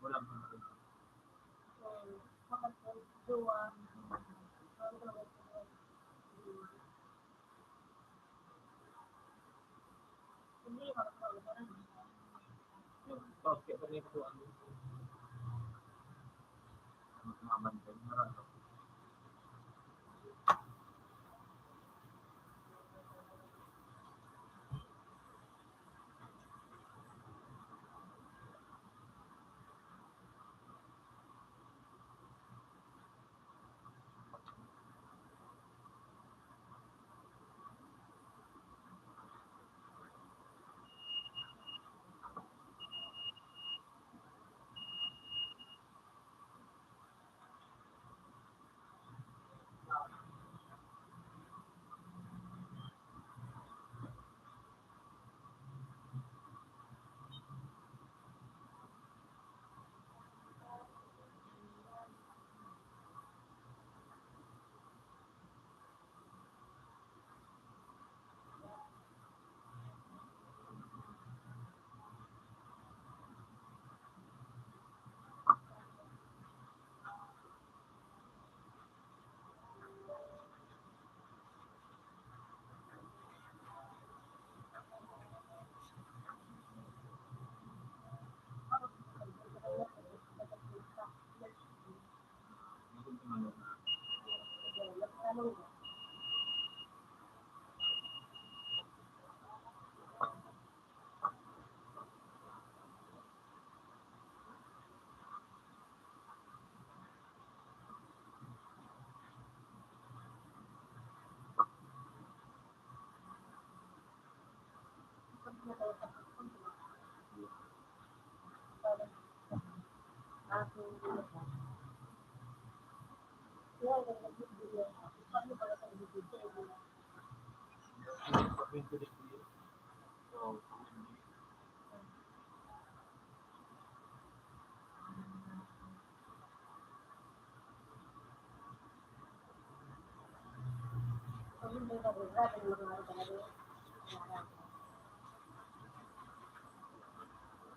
Walang pinarin. Okay, pa rin ito ano. Mamantay na rin.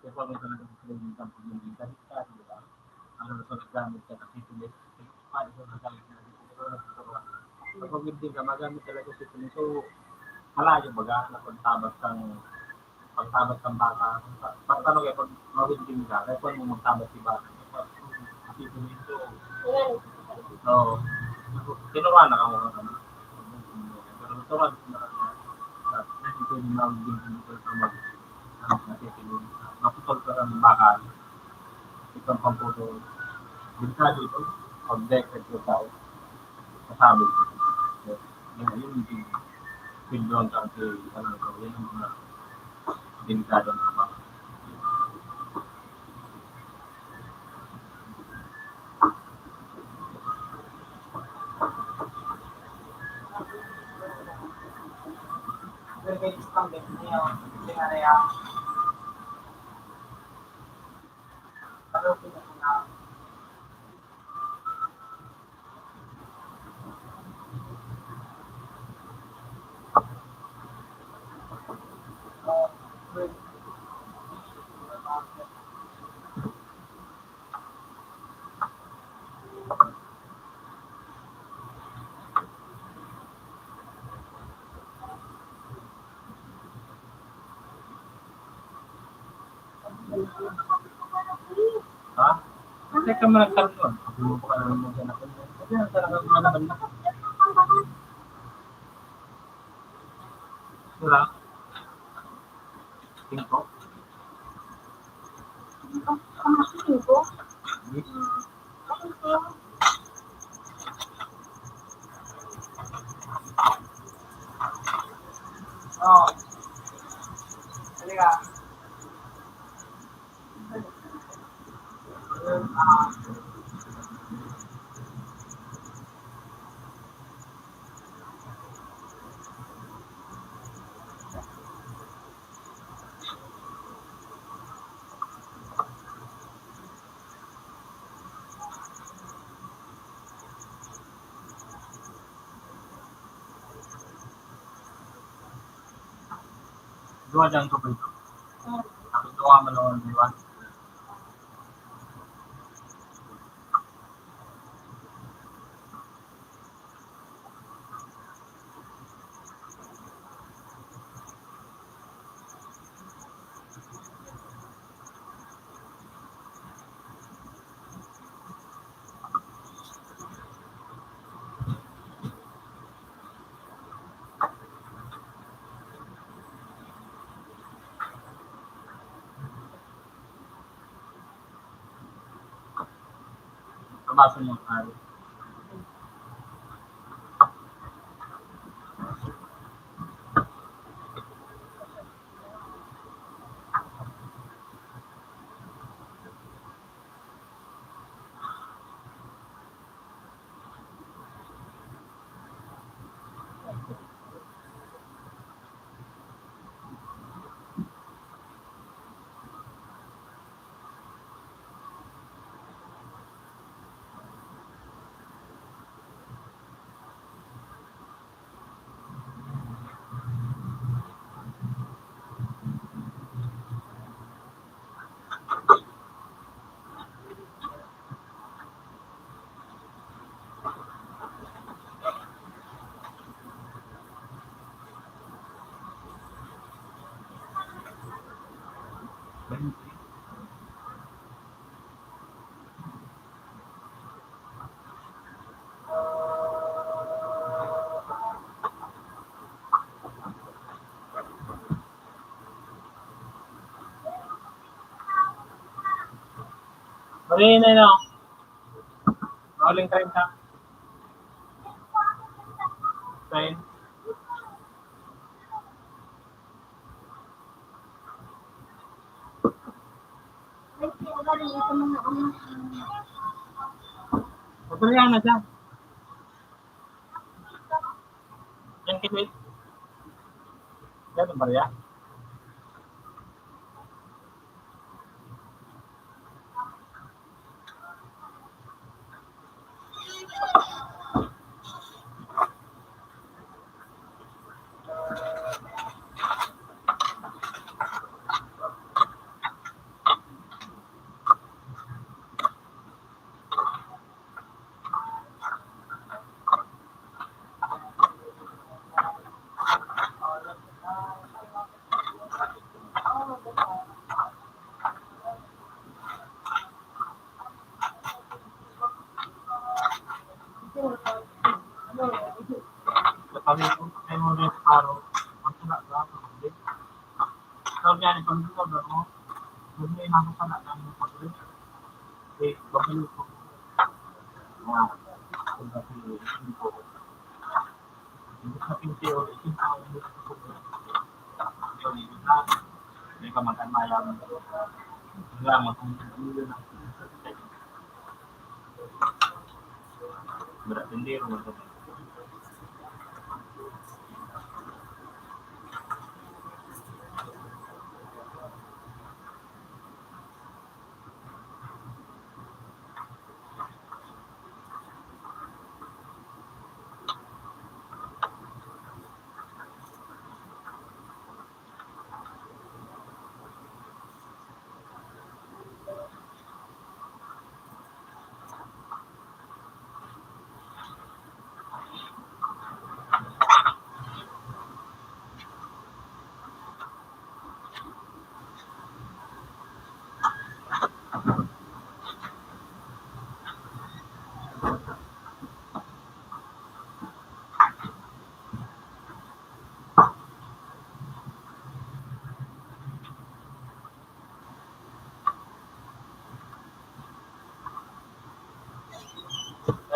Kaya pa may talagang pinagintang pag-ibig kahit di ba? Ano na sa gamit ka kasi tulis. Paano sa nagamit na dito? Kapag hindi ka, magamit talaga si tulis. So, malayo baga na pagtabat kang baka. Pagtanong kaya pag mawinding ka, kaya kung mo magtabat si baka. Si tulis. So, kinuha na ka mo. Pero tuwan na hindi ko yung mawinding dito sa maputol ka ng baka. Itong pamputo. Bisa dito, object at yung tao. Masabi ko. Yun yung pindoon ka kasi ano ko, yan yung mga delikado na pa. Pero kayo isang ganyan niya, yung ano yan, ano pinakuna, ha? Kasi ka mo nagkaroon. Hindi ko ka naman mo siya natin. Kasi talagang manaman na. Wala. Tingko. Tingko? Oo. Halika. Dua dyan ko ito. Tapos dua mo naman, di ba? Tabasan mo tayo. Mali na yun. Rolling time ka. Time. Pagpilihan na siya. Yan kitwit. Yan ang barya. Kami po, ay mo rin paro. Ang tula ka, pagkakas. So, yan, itong dito, mo. Hindi na ako sana ng pagkakas. Eh, babalo ko. Mga, kung kasi, hindi ko. Hindi sa pinti o isin ako hindi ko. So, hindi na. Hindi ka mag-anmayang. Hindi lang, mag-hindi na. Berat sendiri rumah itu.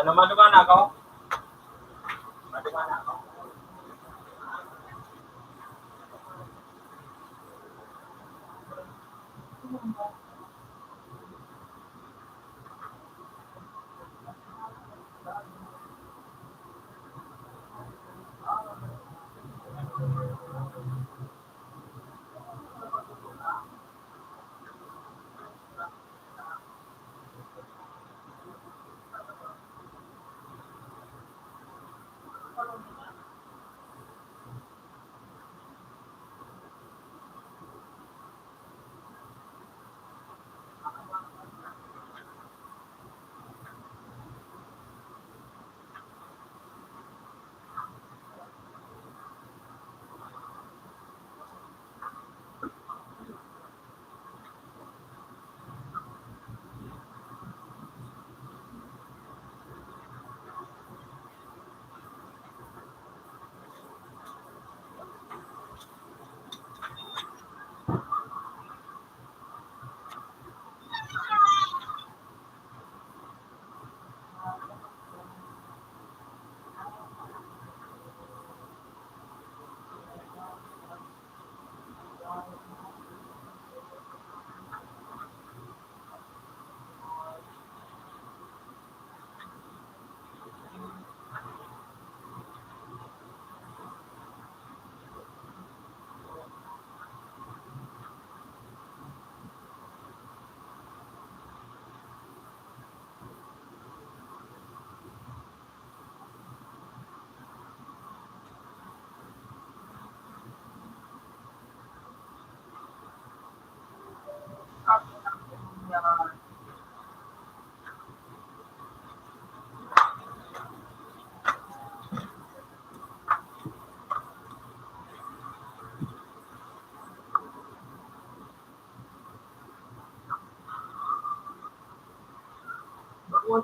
Ano maduman ako? Maduman ako.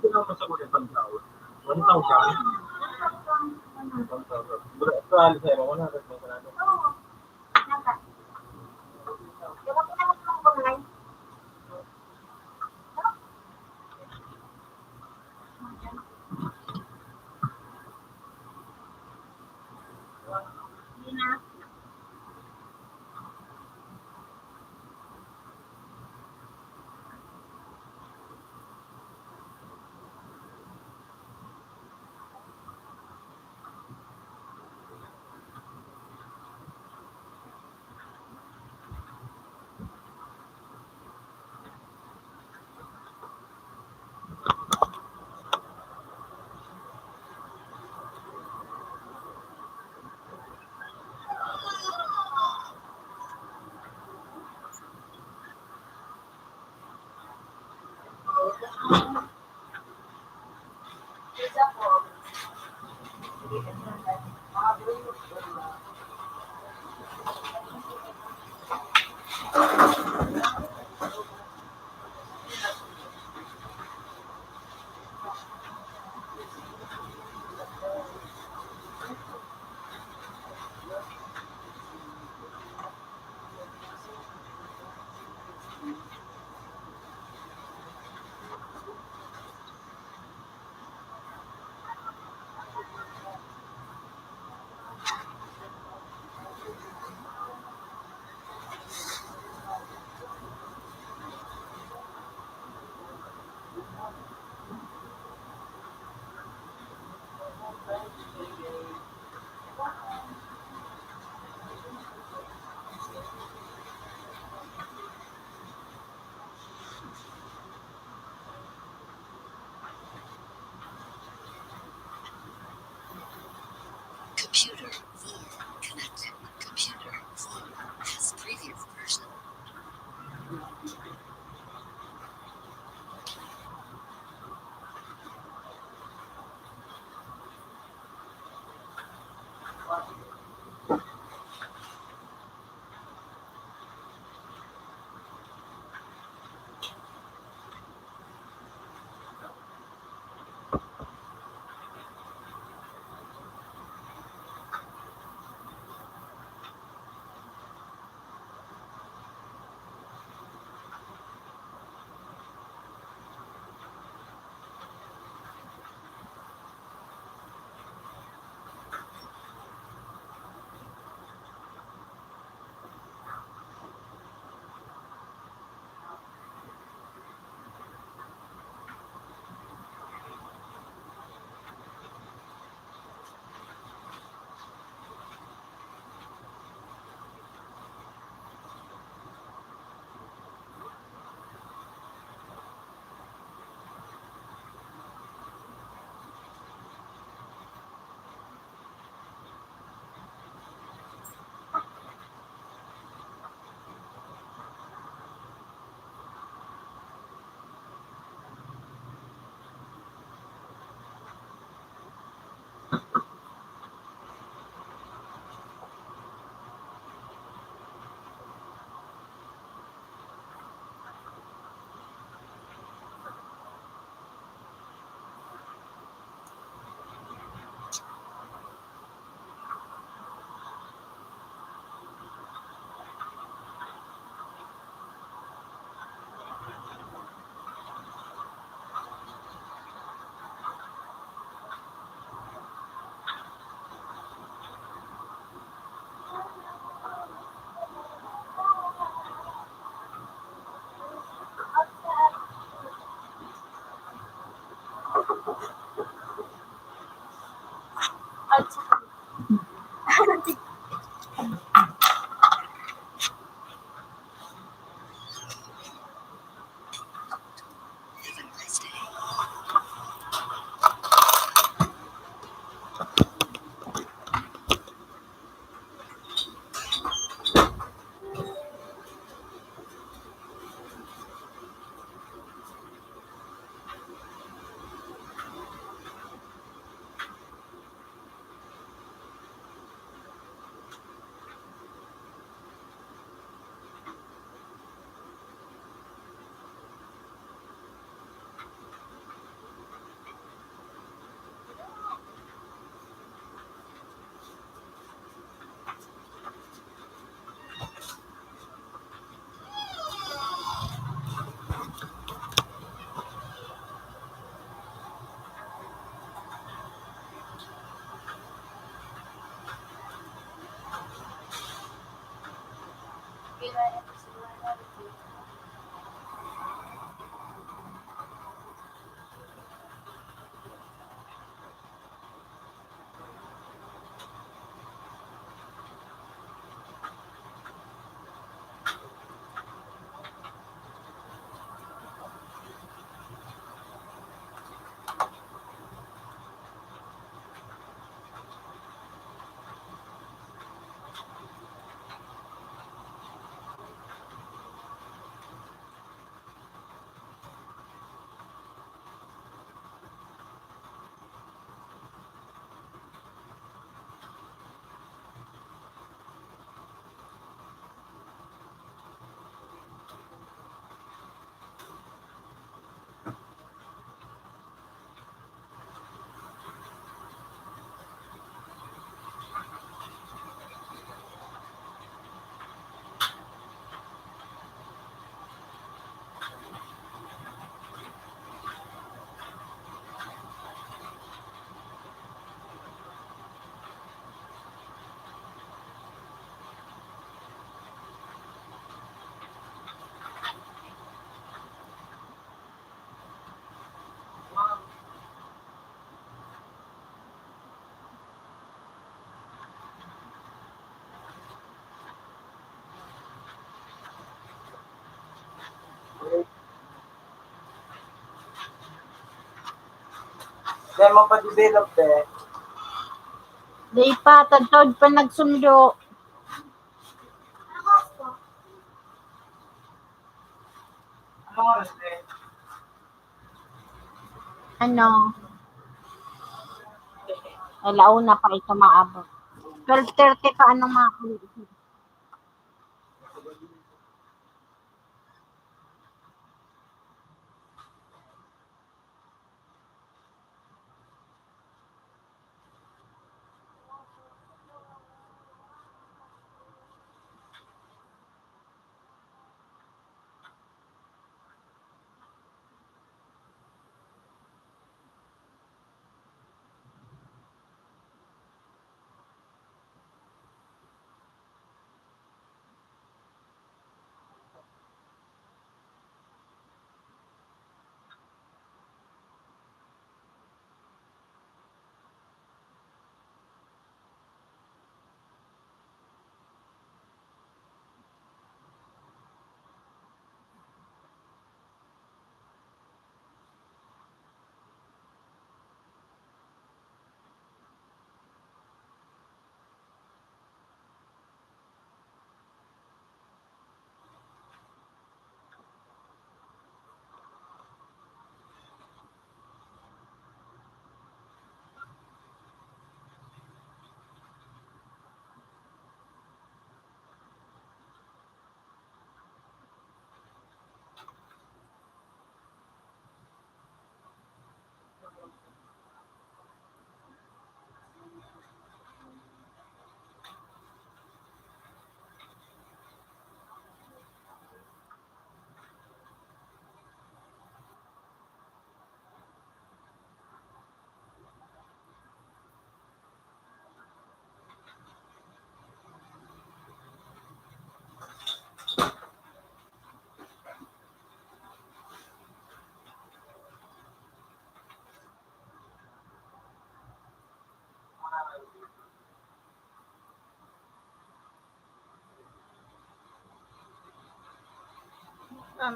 naman sa kulit 1,000. 1,000. 1,000. Berarti saya mau na nagmamahal. Computer 4 connected. Computer 4 has previous version. Have a nice day. Kaya mapadevelop eh. Di pa, tagtod pa nagsundo. Anong oras eh? Ano? Alauna pa ito maabot. 12:30 pa anong mga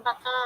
baka,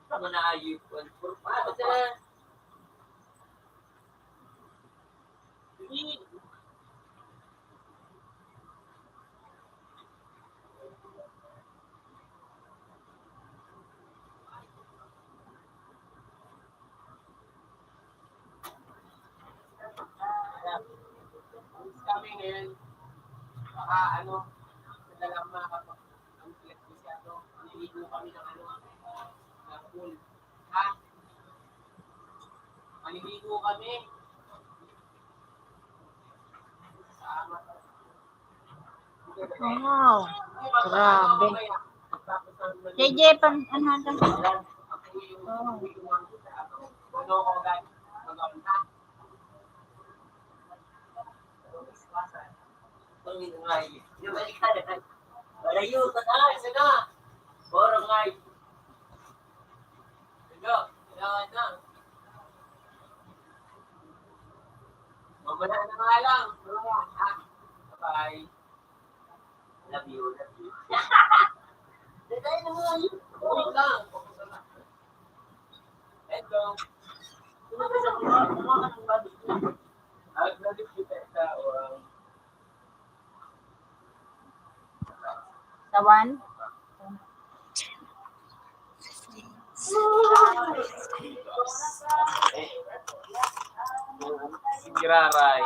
Manayupan. Paano ka? Hindi. Kami ngayon, baka ano, talagang ang flex masyado. Niligo kami ng ng pool. Ha? Maliligo kami. Sama. Wow. Grabe. JJ, ano ito? Ano ko guys? Yung baliktad. Malayo ka na. Isa na. Borong nga. Sige. Kailangan na. Mamaya na nga lang. Bye. Love you. Love you. Dahil na nga yun. Wait lang. Hello. Ano ba sa mga? Kumakan ng body. Nag-nalip kita sa Tawan? 15 Singiraray.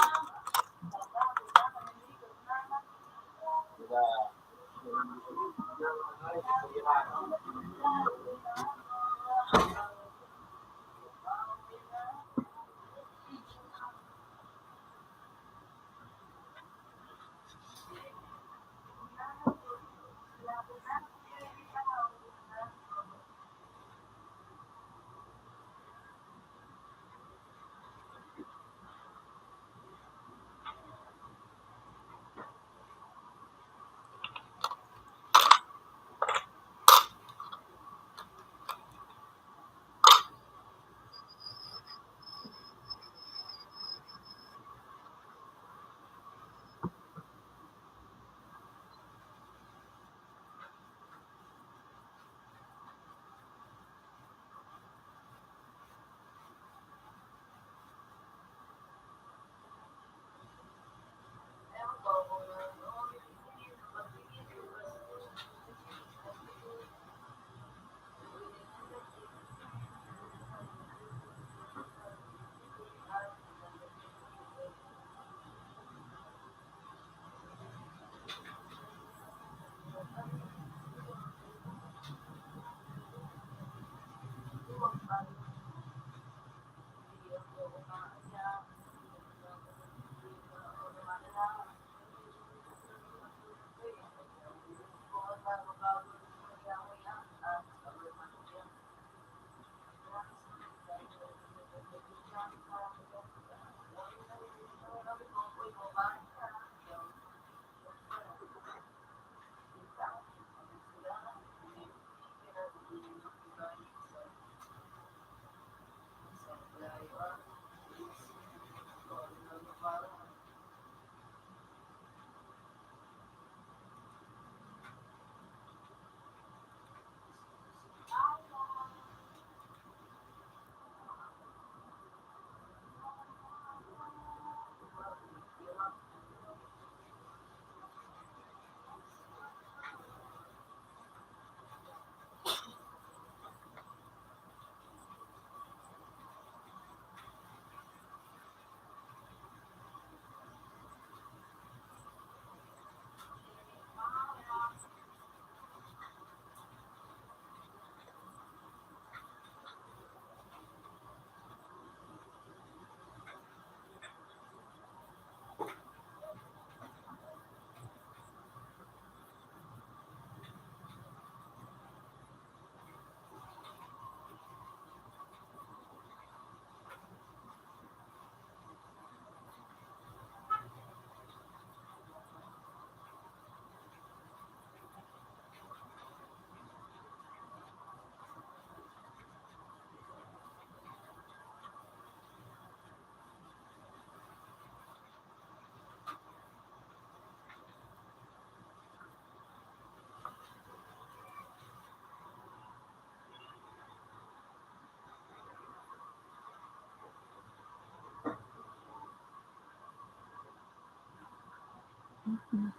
Kung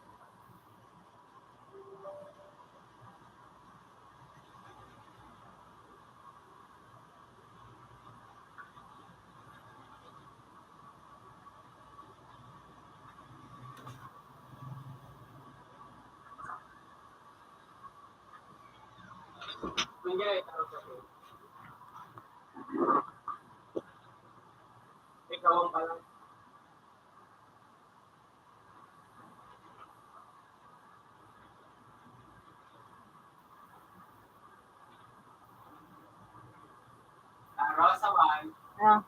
kaya itanong sa akin, ikaw ang palang Rosawan, Ah,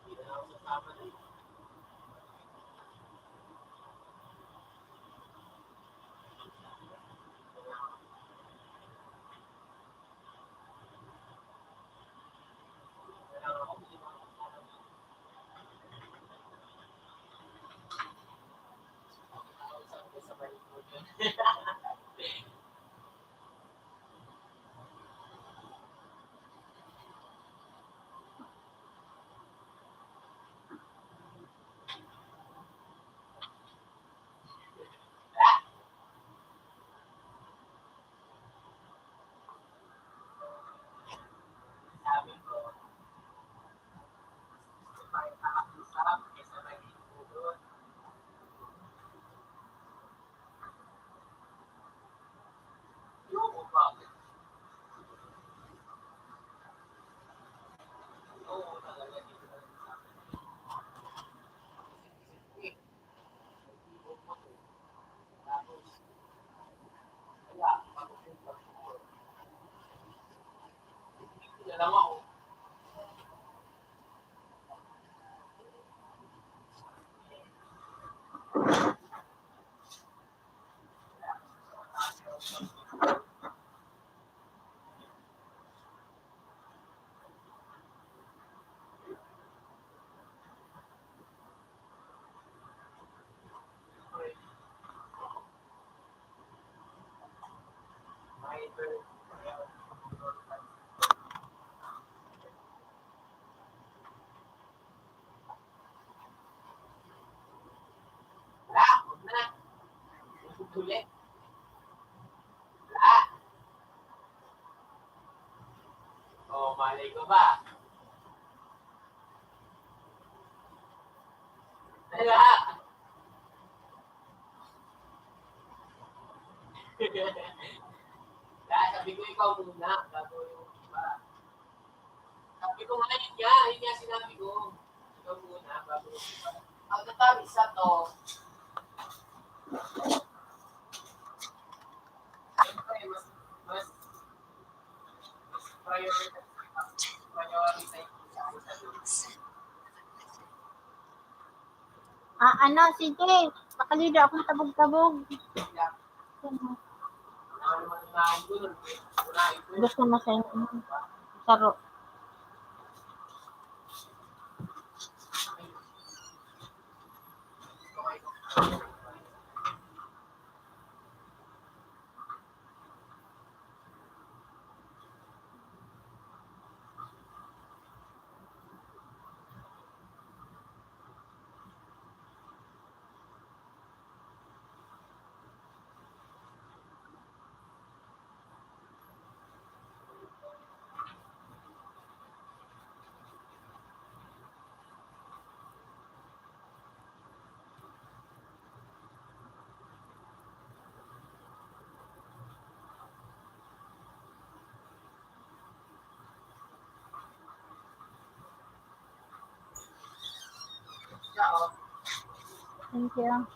hindi na ako sasama na. Sabi ko, sarap kaysa maging doon. Yung bakit? Oo, talaga dito na rin sa akin. Eh, tapos, wala, pag-upo. Hindi alam ako. May turn. Wala, huwag na. Tutuloy. Wala. Oh, malay ko ba? Wala. Kaya sabi ko ikaw muna, bago yung iba. Sabi ko nga yun nga sinabi ko. Ikaw muna, bago yung iba. Ang tatamis sa to, siyempre, mas prioritize sa isa. ano, sige. Makalida akong tabog-tabog. Ano naman unahin ko nun? Unahin ko yun. Gusto mo sa inyo. Saro. Thank you.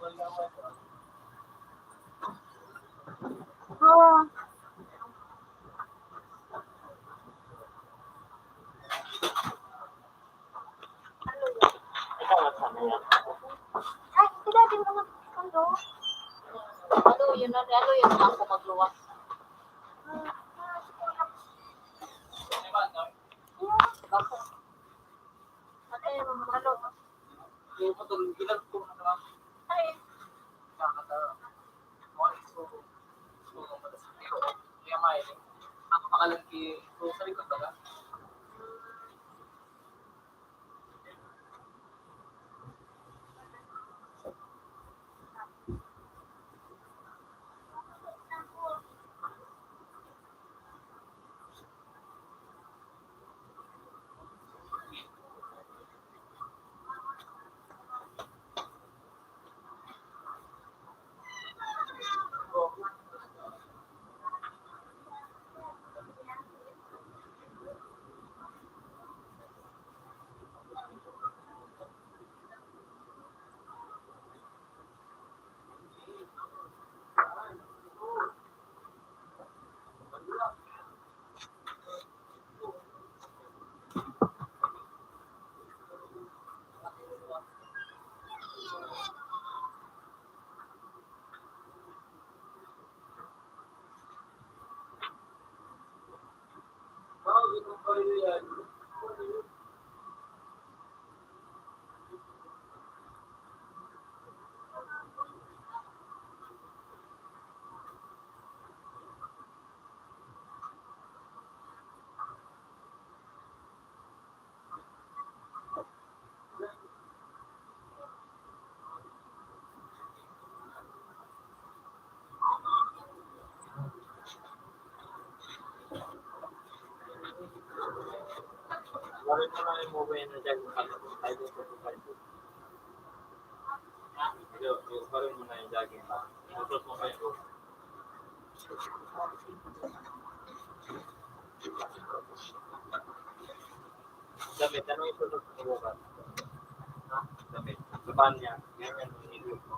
Oo. Ay, sila din mga ano. Ano yun ako magluwas. Bako. Ate, ano? Yung patulog, ilan po na naman. Ay, Kaya may, ako pakalaki, so sa likod ba? Bakit mo na yung mobile na dyan? Tayo dito sa tayo. Parang mo na yung jogging pa. Tutos mo pa yung damit. Anong itutos mo bukas? Ha? Damit. Laban niya. Ganyan yung itutos mo.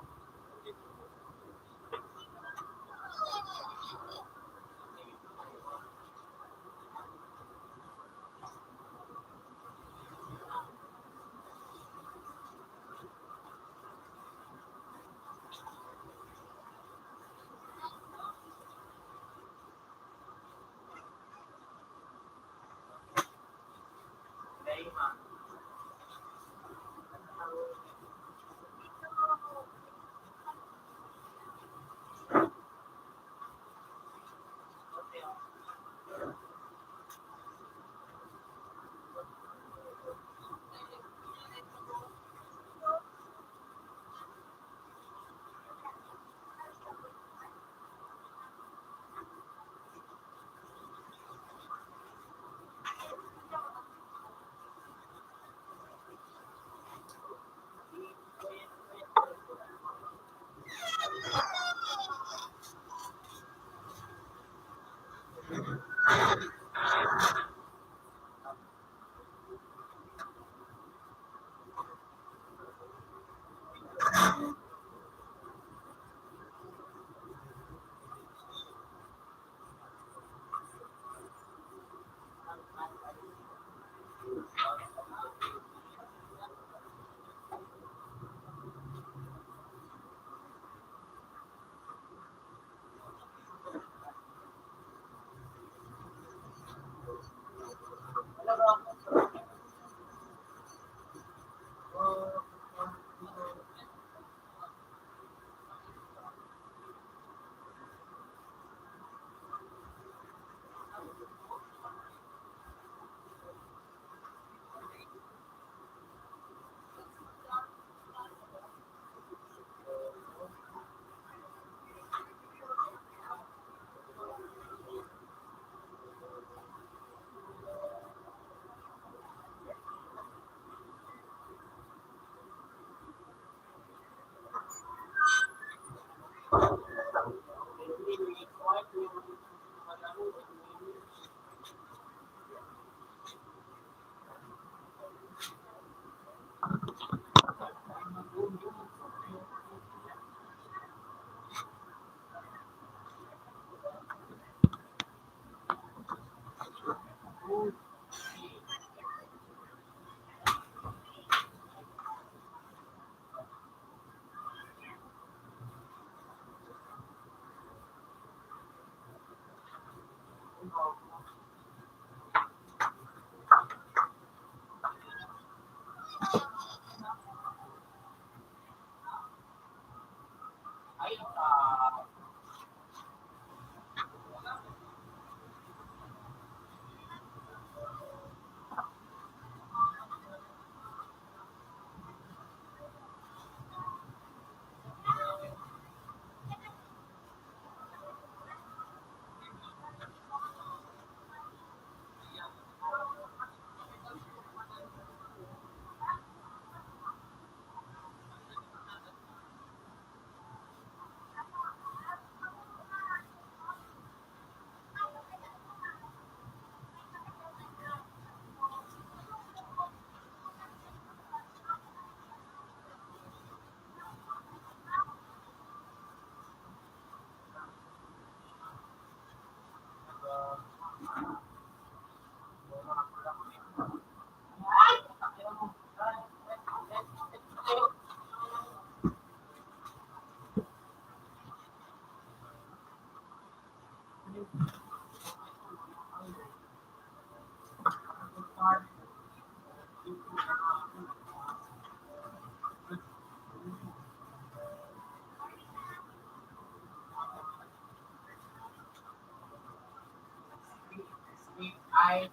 Ice.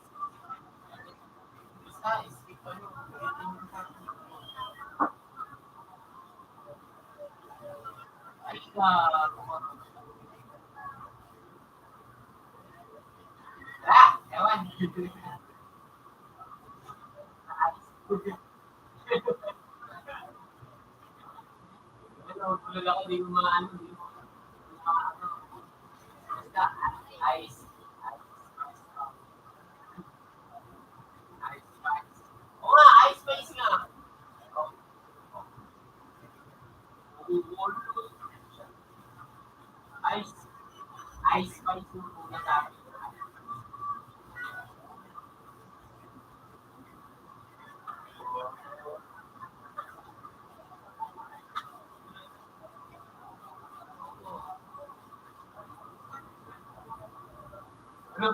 Isa, skip pa yun. Ay, ewan. Ano, tulad ako, di ko maano, di ko maano. Basta, ice. Ice spice. Oo nga, ice spice nga. Ice. Ice spice yung una sa akin. Ano?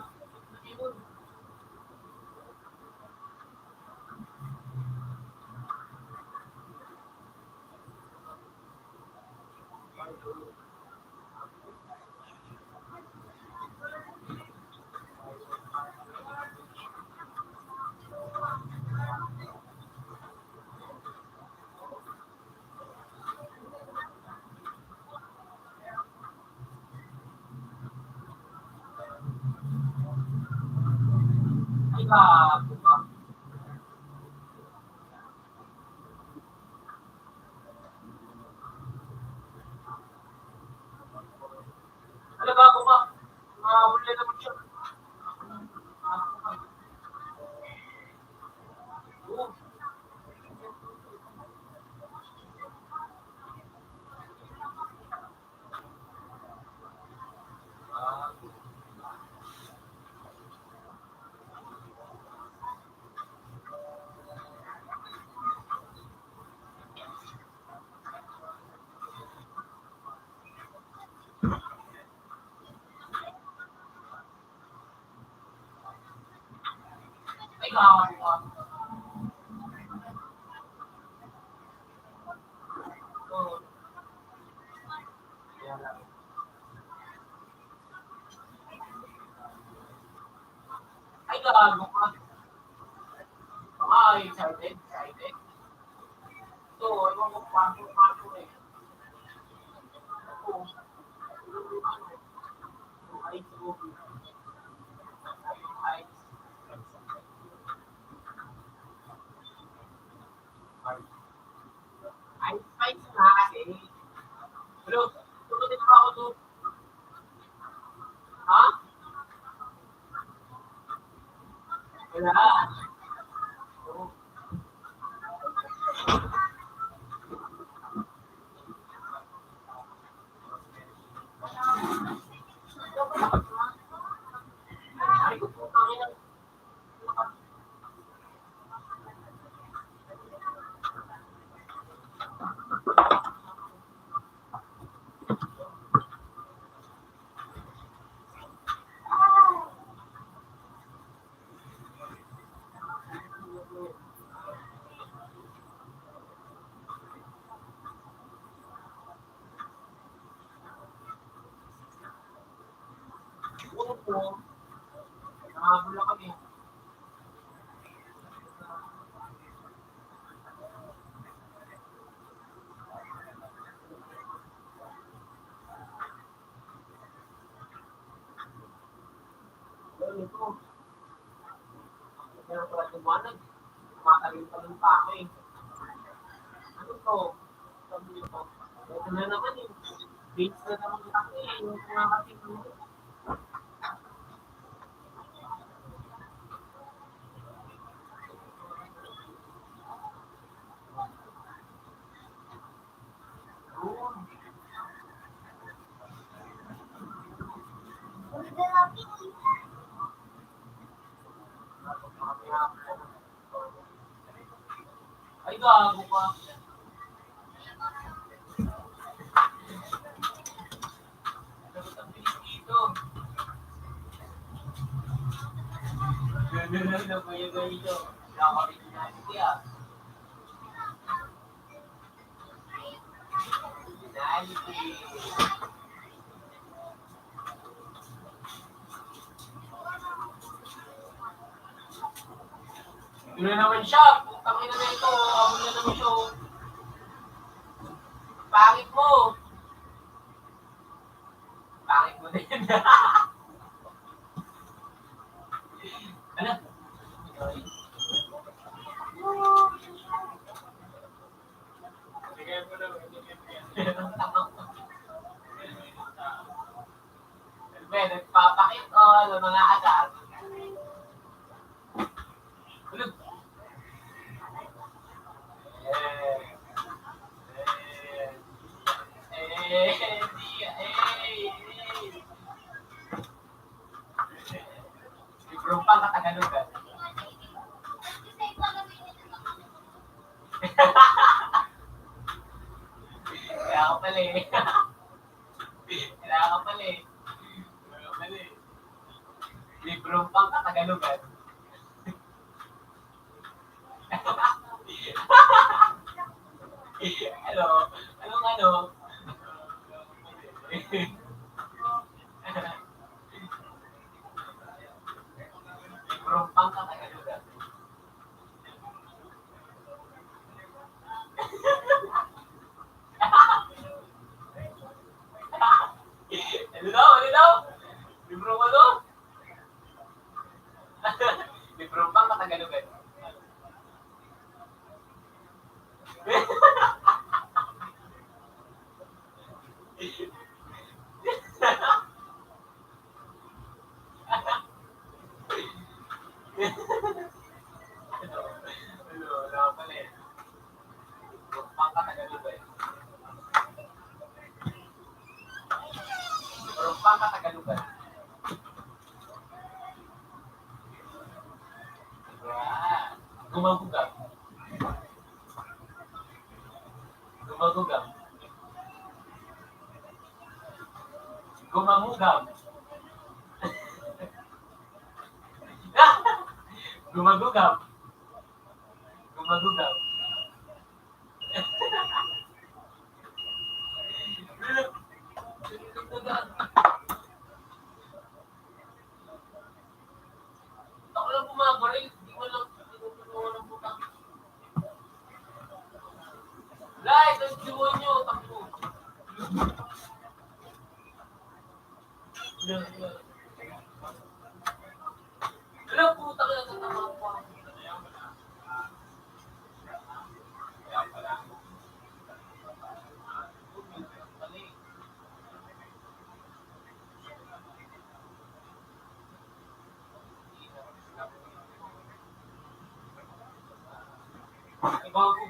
Ay, gago ka. Ano, gago ka? Mahuli naman siya. Oo. Ay, gago ka. Oo. Kaya lang. Ay, gago ka. Ay, excited. Ito, ewan ko paano eh. Ako, ay, ito. Ay, ay, spice nga kasi. Pero, tututin pa ako doon. Ha? Wala. Oo. Ay, putang ina. Oo po. Nakahabol na kami. Pero ito, kaya pala tumanag. Kumakalim-kalim pa ako eh. Ano to? Sabi nito. Ito na naman eh. Dates na naman ako eh. Yung kumakalim ko. Oo. Ay, gago ka. Dapat ang bilis dito. Gano'n na ba yung ganito? Naka-originality ah. Originality. Yun na naman siya. Putang ina na ito. Amon na naman siya. Oh. Pangit mo. Pangit mo din. Ano? Sorry. Bigay mo lang. Elbe, nagpapakit o ng mga agar. Ulog. Librong pang Katagalugan. Kaya ka pala eh. Kaya ka pala eh. Kaya ka pala eh. Librong pang Katagalugan. Ano? Anong ano? Librong pang Katagalugan. Ano daw? Ano daw? Librong ano? Librong pang Katagalugan. Ano? Wala ka pala eh. Librong pang Katagalugan. Librong pang Katagalugan. Gumagugam. Gumagugam. Gumamugam. Gumagugam. Gumagugam. Ako lang bumabaril. Hindi ko lang tinutulungan ng putang. Lai, ito yung demonyo. Takbo. Alam, puta ka lang sa tama ko. Ibago.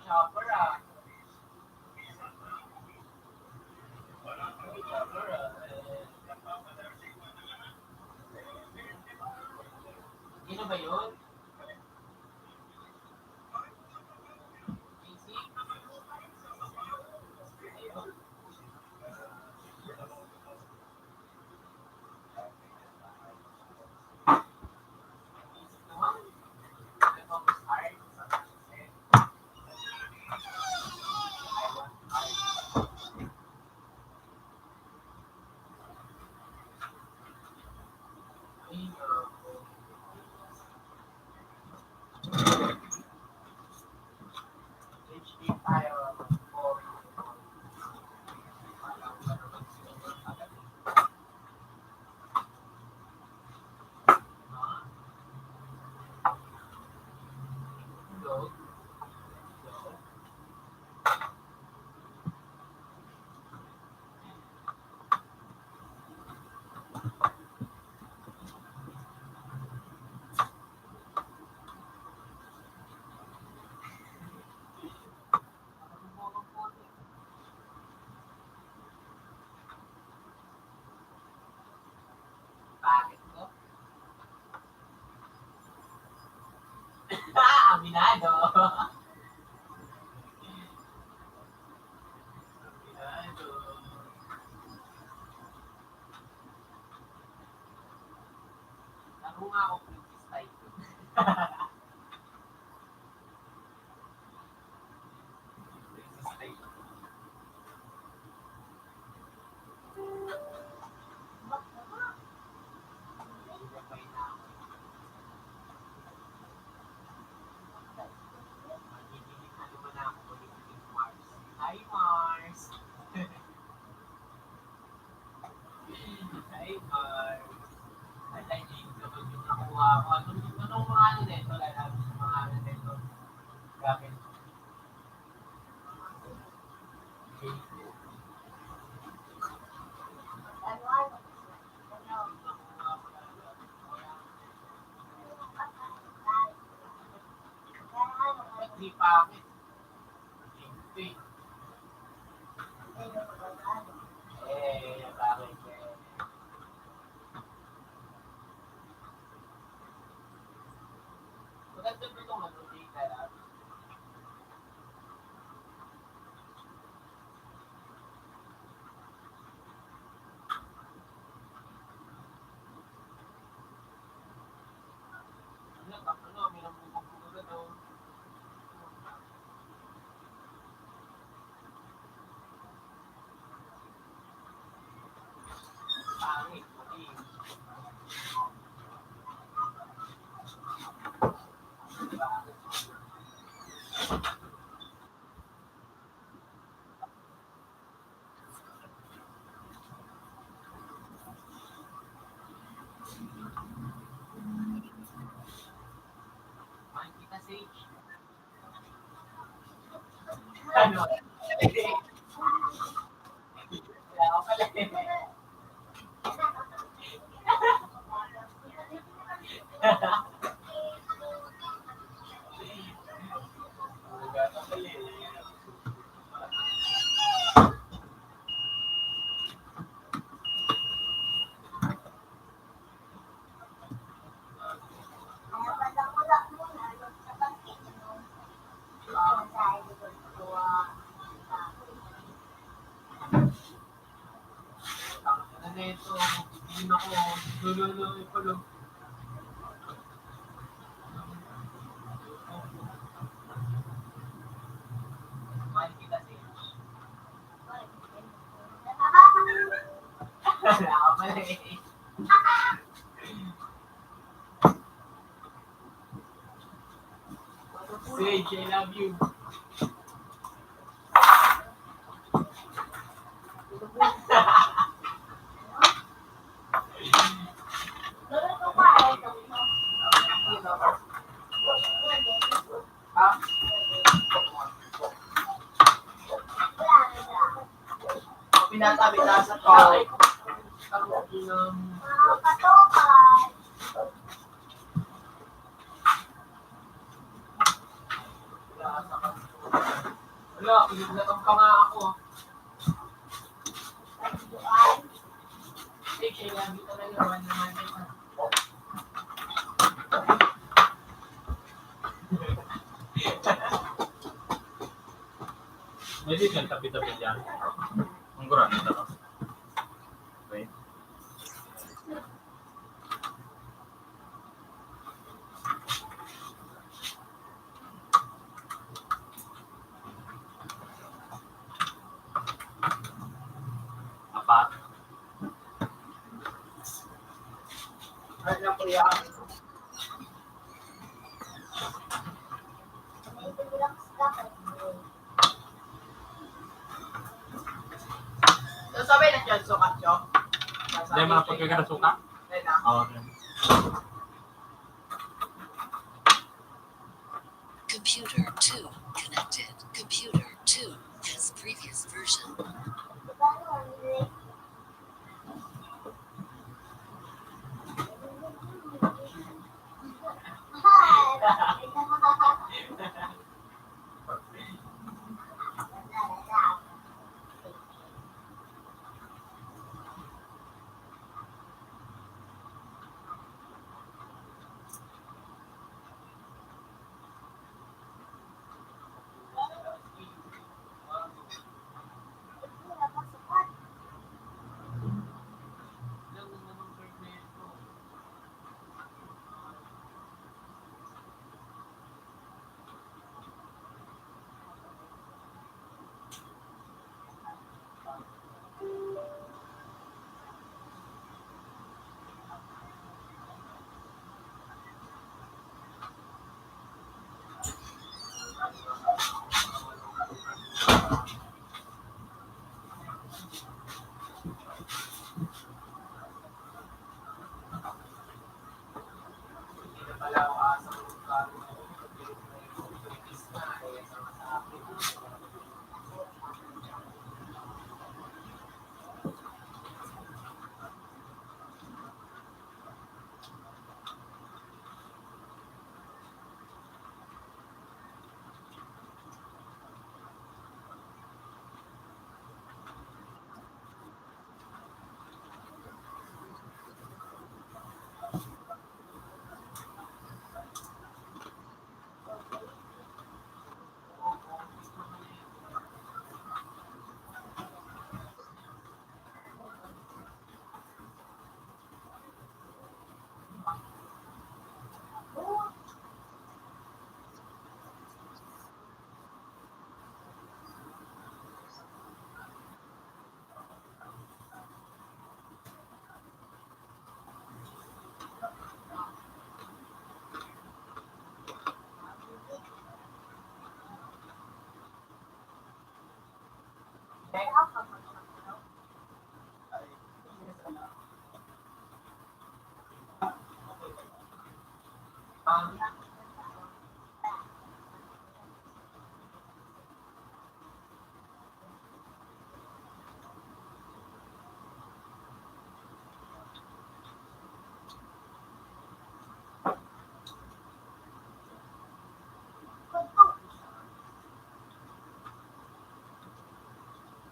Chopper ah. Chopper ah. Sino ba yun? PC? Ayun. Naman. Nagpapos art. Ay, patay. Hi, Mars! Hi, Mars! Ay, hindi naman yung nakuha ko. Anong mga ano nito? Mga ano nito? Gamit. Hindi pangit. Hindi. Pangit eh. Maganda ba itong ano? Data lang? May namumugod na daw. Pangit. Mali. Makikita Sage. Ano? Wala ka pala eh. Wala ka pala eh. Ano na ito? Hindi ako. Lululoy ko lang. Makikita Sage. Wala ka pala eh. Sage, I love you. Ha? Pinatabi ka sa tao. Ako yung... Wala, pinaglatang pa nga ako. Sage, I love you talaga. One naman ito. Pwede kang tabi-tabi dyan. Ang gurang ito. Okay. Apat. Ano na kuya? So, sabi na dyan, sukat nyo? Hindi mo na pagkagana suka? Hindi na. Oo. Computer 2 connected. Computer 2 has previous version. pala ako asa ko sa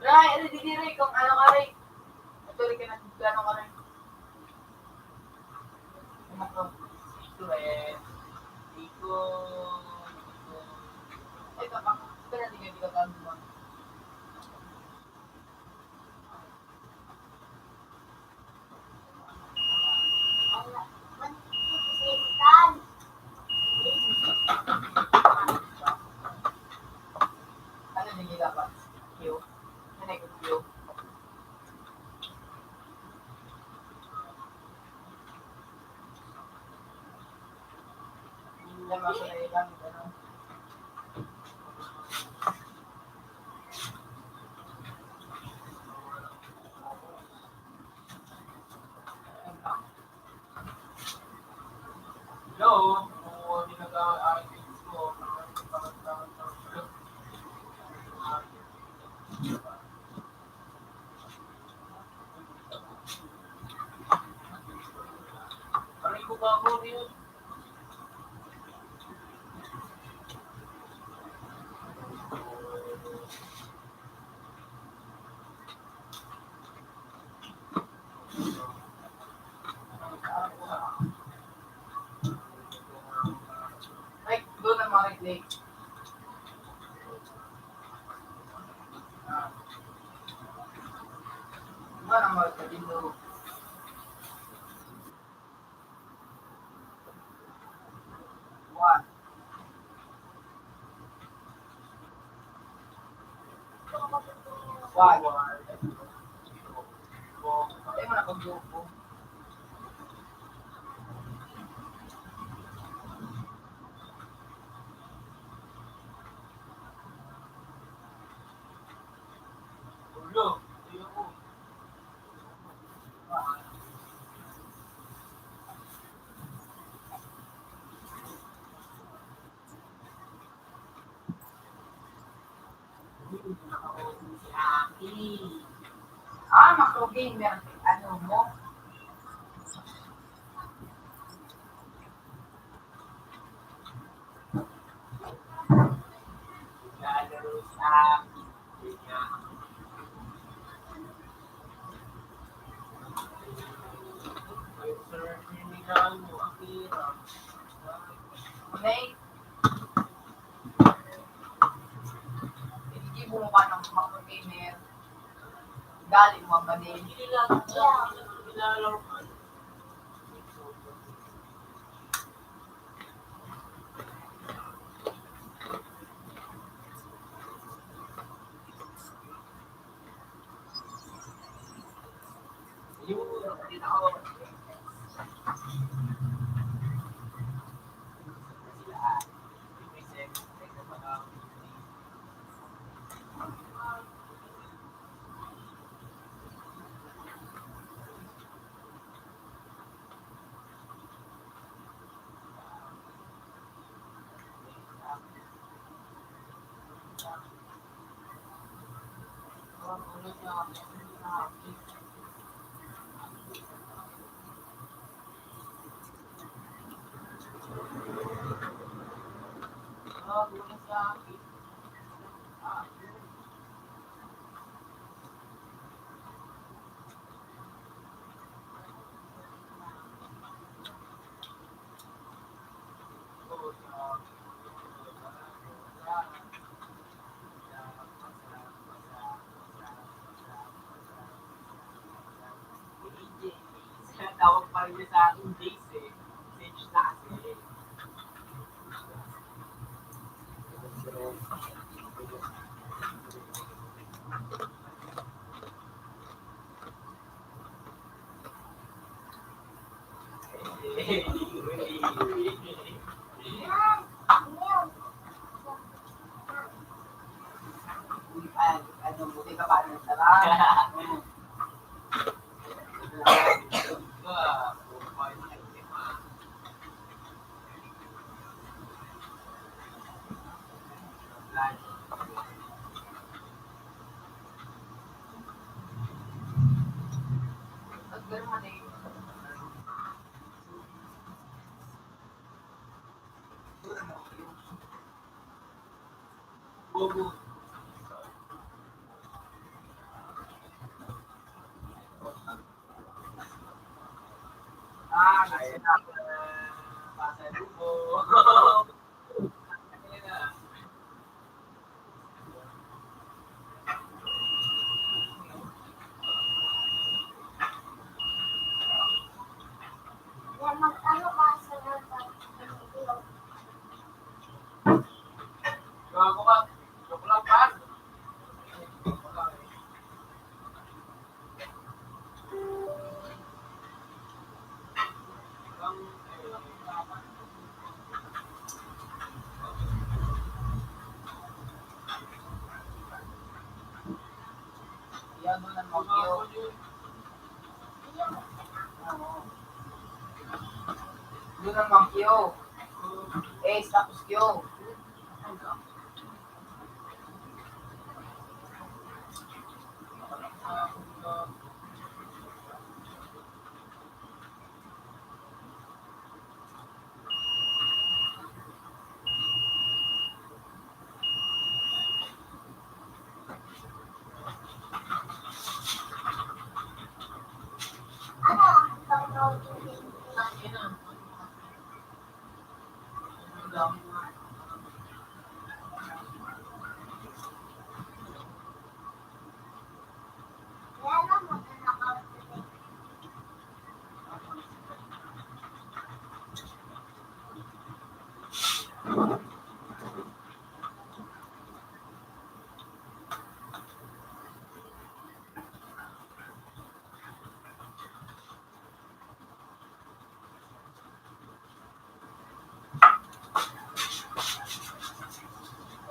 Ray, ano didiri kung ano ka rin. Natuloy ka na gano'n ka rin. Ano ko? Ito eh. Iko. Ito pa. Ito na hindi ka gano'n mo. Ano hindi dapat? Q. Ano yung Q? Hindi naman ako na ilang. Gano'n. Hello? Kung hindi nag-a-artist ko, aray ko ba ako rin? Ay, doon ang mga lake. Diba na mga kabilo? One. One. Patay mo na pag-grupo. Ulo. Ulo ko. Si Aki. Macro gamer. Ano mo? Lalaro sa Aki. Sir, hinigaan mo. Akira. Okay? Hindi mo ka ng macro gamer. Galing mo ba din? Nilalaro ka. Yung hindi na ako. Ano sa gulay sa akin. Tawag pa rin niya sa akin, Jace eh. Sage na kasi. Ano, buti ka pa rin sarap. Bobo. Kaya na. Pasalubo. Kaya na. Gago ka. Joke lang pa. Yan mo ng mga Yun ang Mang Kyo. S tapos Kyo.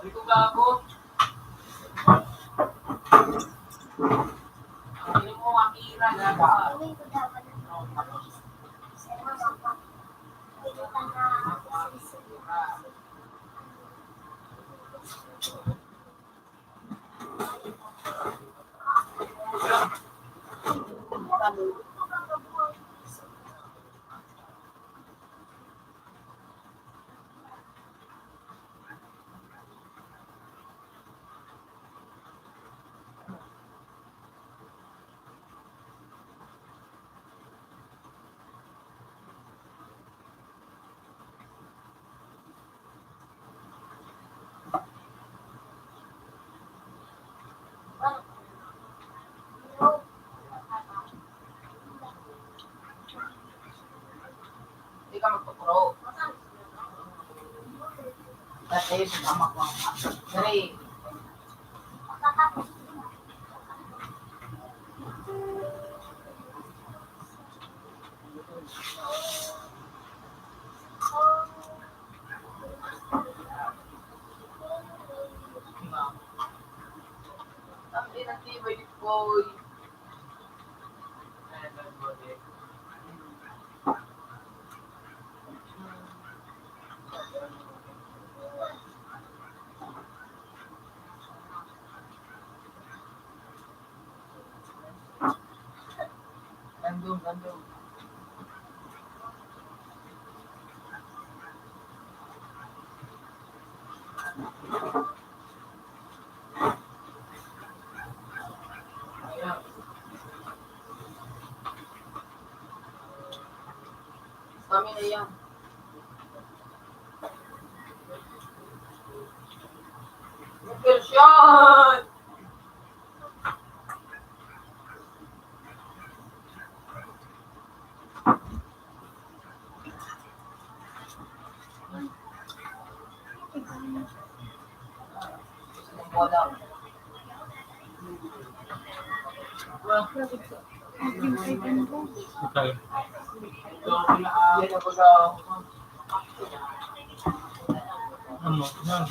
Ay ko gago. Ano mo Akira na ba? Hindi ka magpapuro. Dati, sumama ko ang Dari. Ang inatibay ni Boy. nandun. Ayan. Kami na yan. Version! Wala. Okay. Ano? Yan.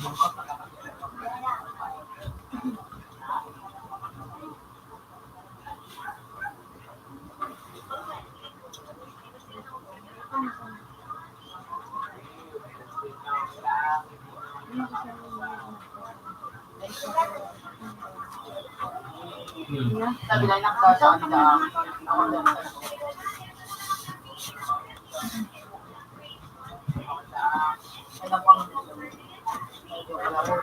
Sabi lang nakasya ka ako lang. Ano pang medyo kalaro.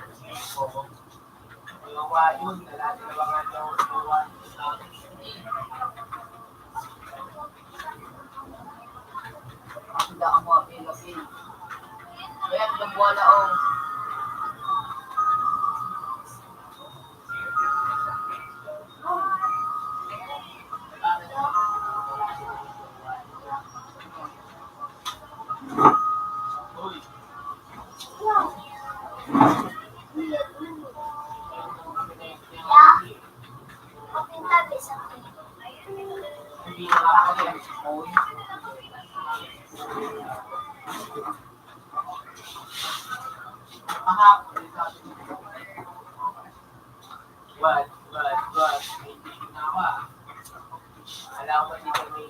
Dalawa yun, dalawa dalawa. Sila ang mga pilapil. Kaya nagwala o. Hindi nakakaya. Aha. What? Hindi ginawa. Alam mo, hindi kami.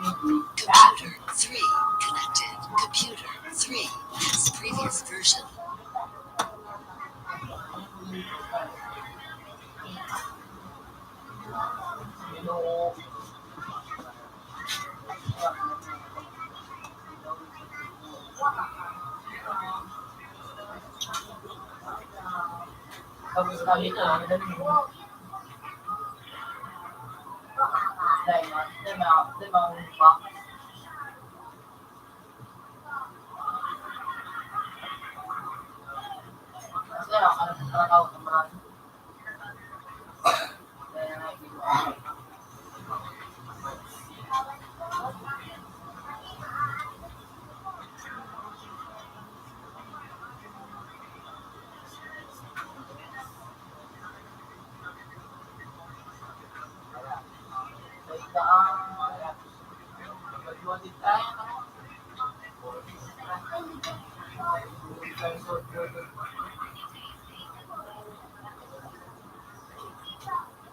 Computer 3 connected. Computer 3 has previous version. Sabi na,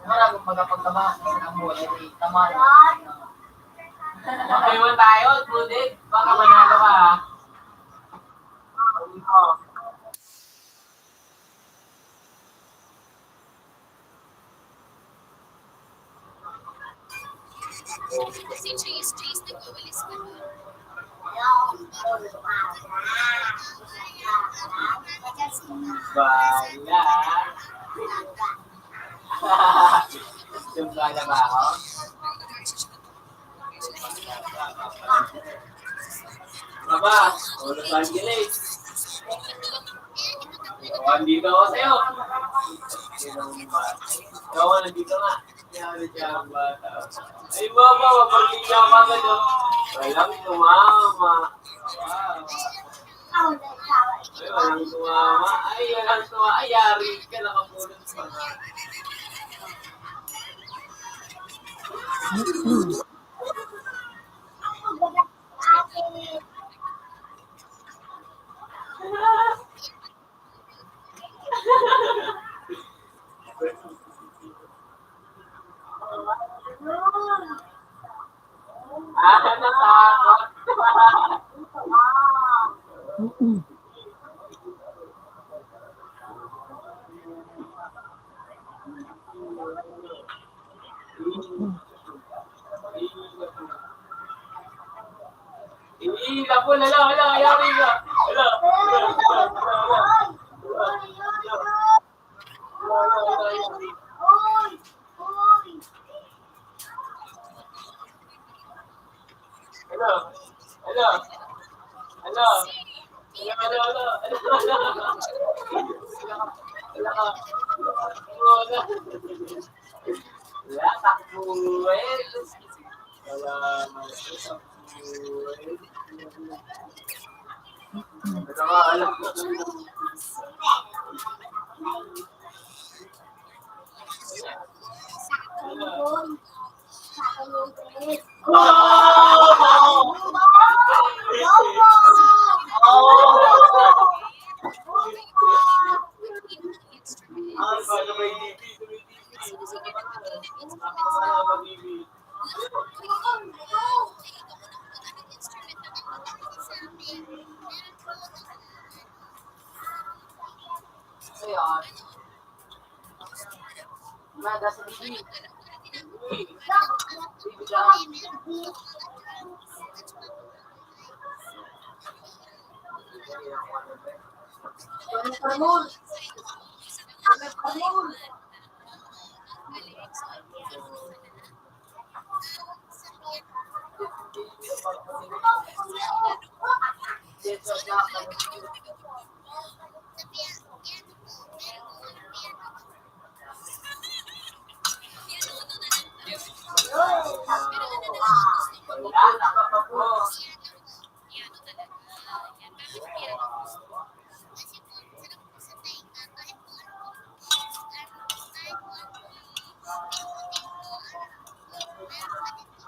wala kung magkapagtama sa ng buhay ay tama. Makaiwan tayo, Trudig. Baka manalo ka, ha? Kasi cheese nagwawalis ka na. Bala. Yung bala ba ako? Baba, Los Angeles. Andito ako sa'yo. Ikaw, nandito nga. Yan siya ang bata. Ay, baba, mapagligyan ka agad. Walang tumama. walang tumama. Ay, walang tumama. Ay, yari ka, nakapulot pa nga. Natakot. Iila po, wala, yari ka. Wala.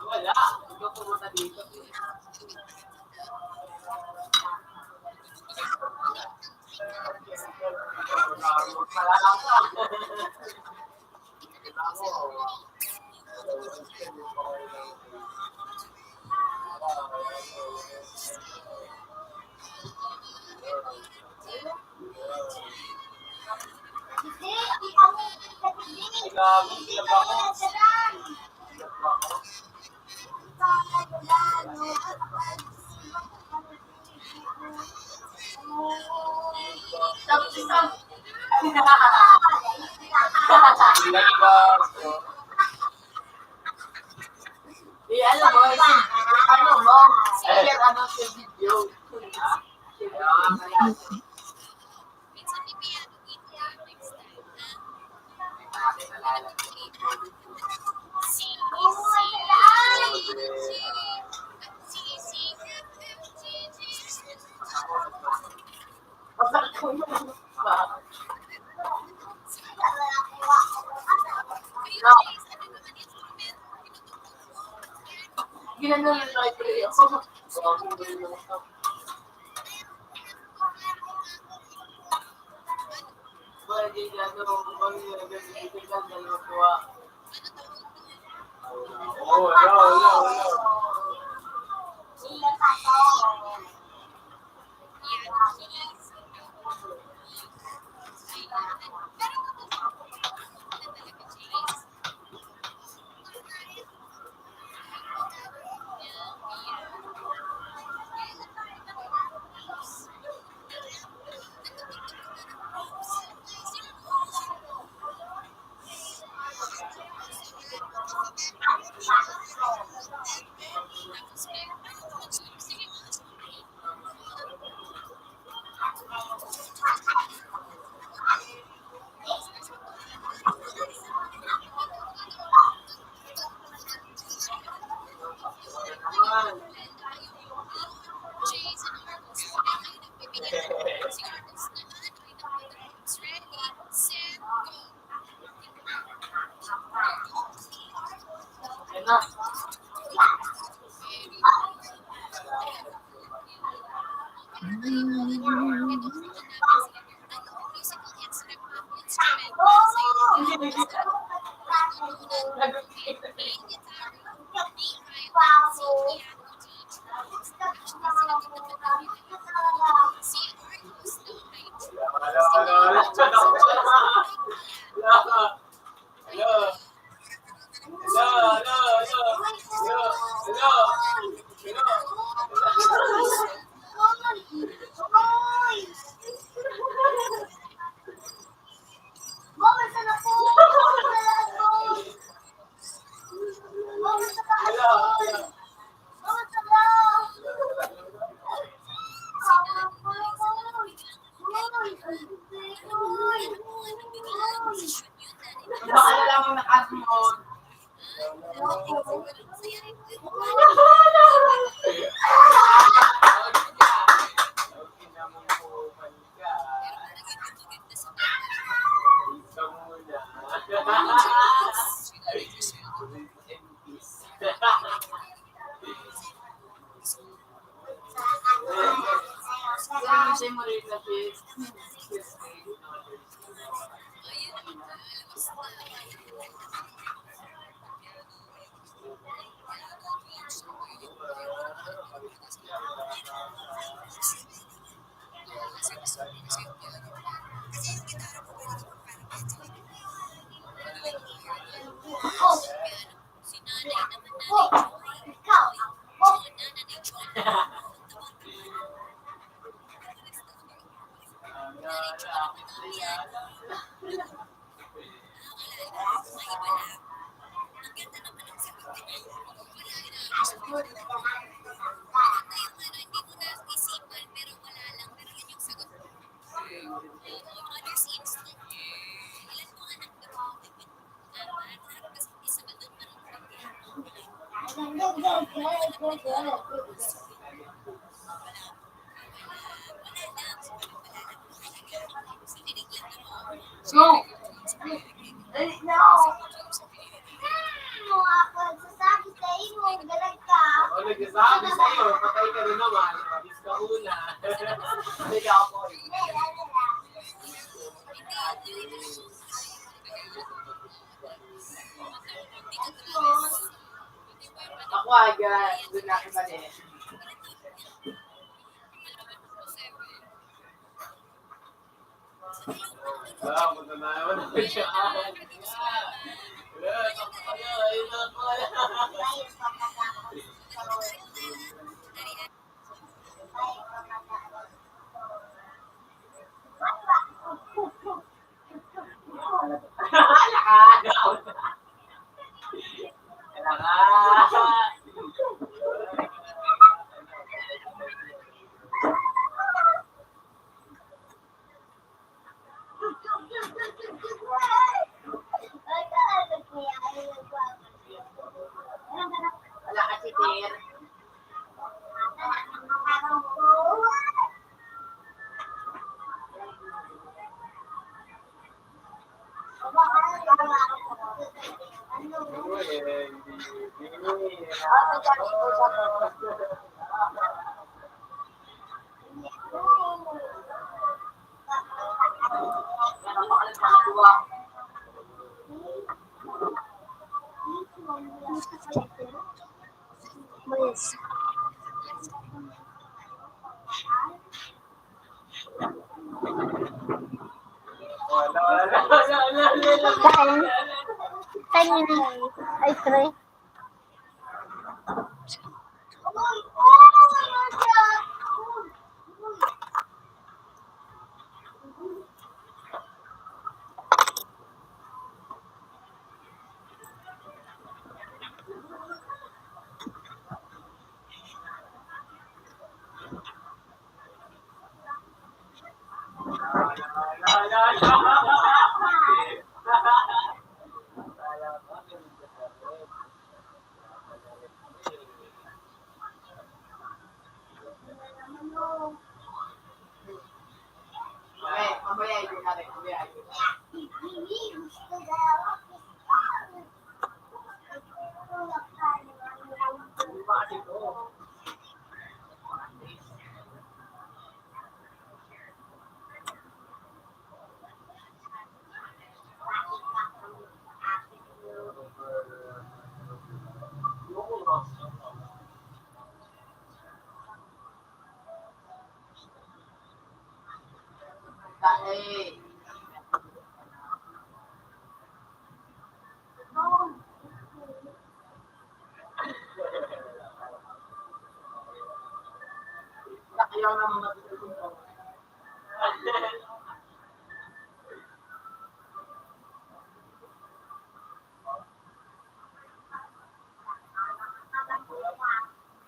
Wala. Ikaw pumunta dito. Alam mo, share ano sa video. Ginano yung library ako. Pwede ginano kung yung dalawa kuha. Wala. Si nanay naman, nanay Joy. Jonah, nanay Jonah. O, nagsasabi sa'yo, patay ka rin naman. Mabis ka una. Hindi ka ako. Ako agad, doon na mali. Punta na naman ako siya. Wala ka si Ter. Kain. Kain na. Ay, try. Mamaya ito natin. Mamaya ito. Bakit ito? Dahil ayaw naman matutulong ko.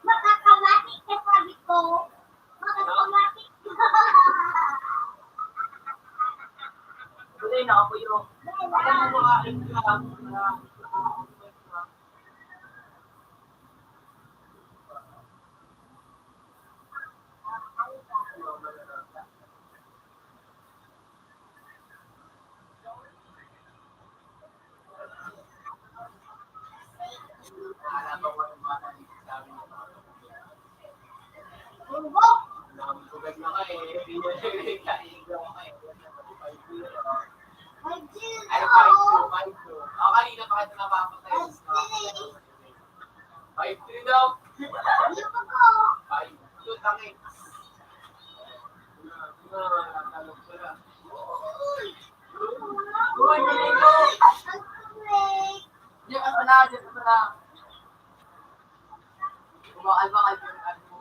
Makakamatik ka, sabi ko. Makakamatik ka. Tuloy na ako yung alam mo mga Ako kanina pa kita napapatay. 5-3 daw. 5-2 tangin. Talog ko na. Uy, malito! Diyan ka sana, diyan ka sana. Kumakal-bakal yung ano mo.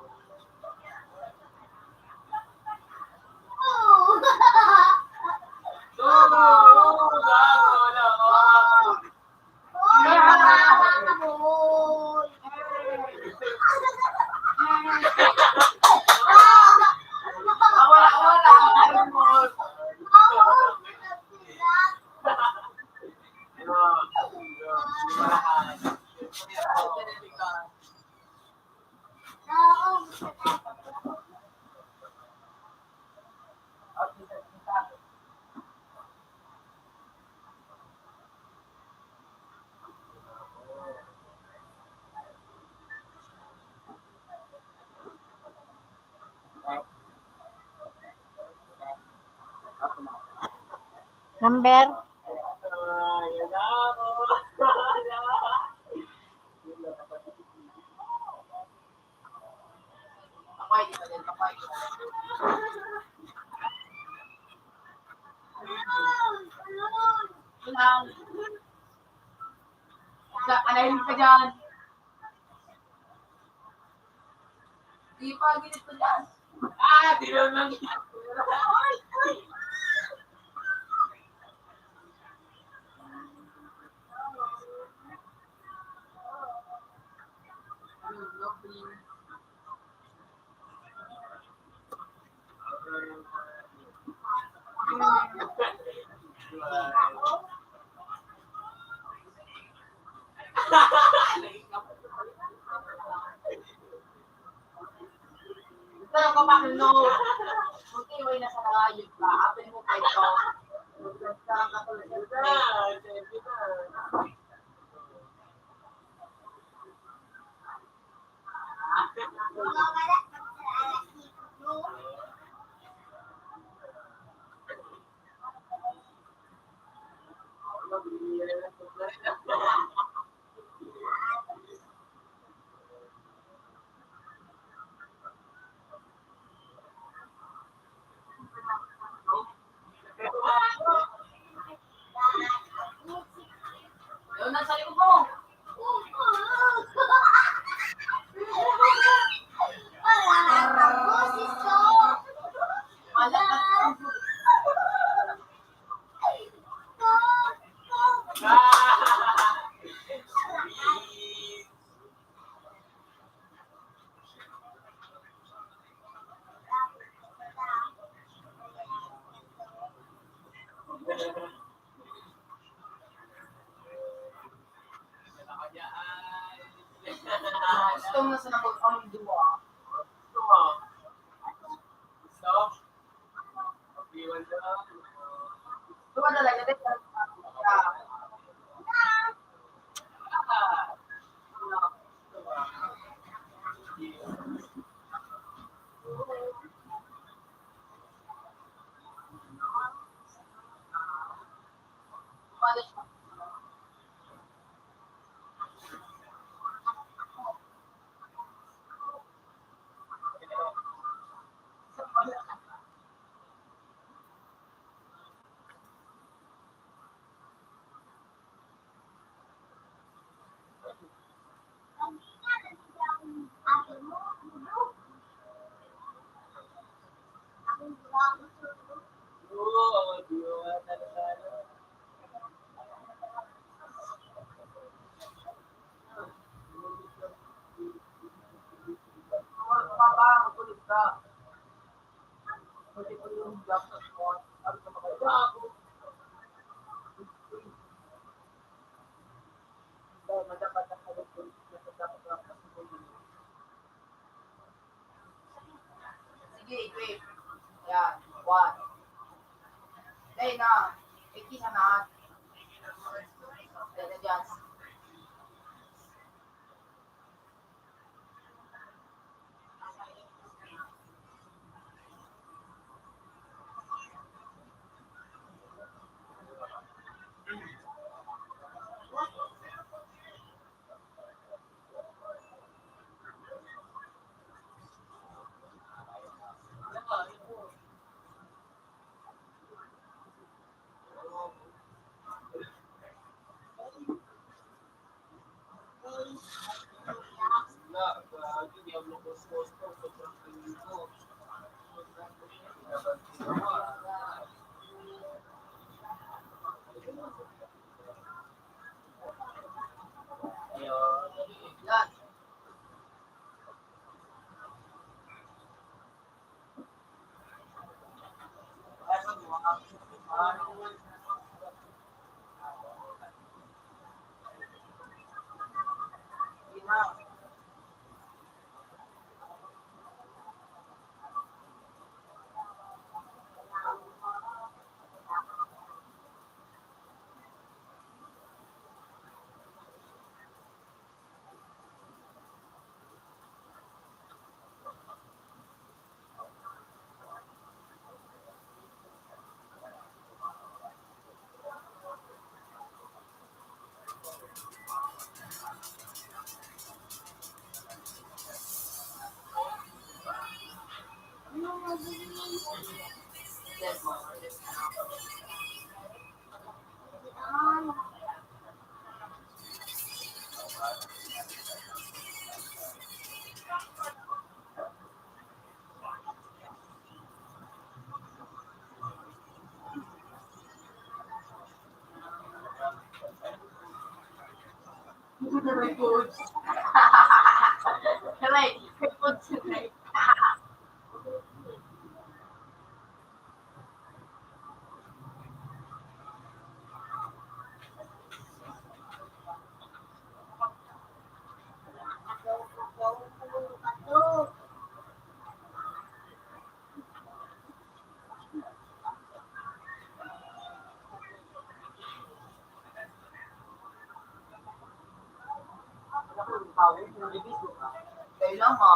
Number? Anahin ka dyan. Di pa, ginit ko dyan. Di naman. Pero kapag no, buti mo na sa nangayod ka, apin mo kayo ito. Sarang katulad ng Yun, nasa likod mo. Gusto mo na sa nakot ang dua. Gusto mo? Gusto? Pag-iwan ka lang. Gusto mo talaga din? Sige, wait. Yan, one. Day na. Iki sa naat. Dada dyan. May coach. May coach na eh. Kailan mo?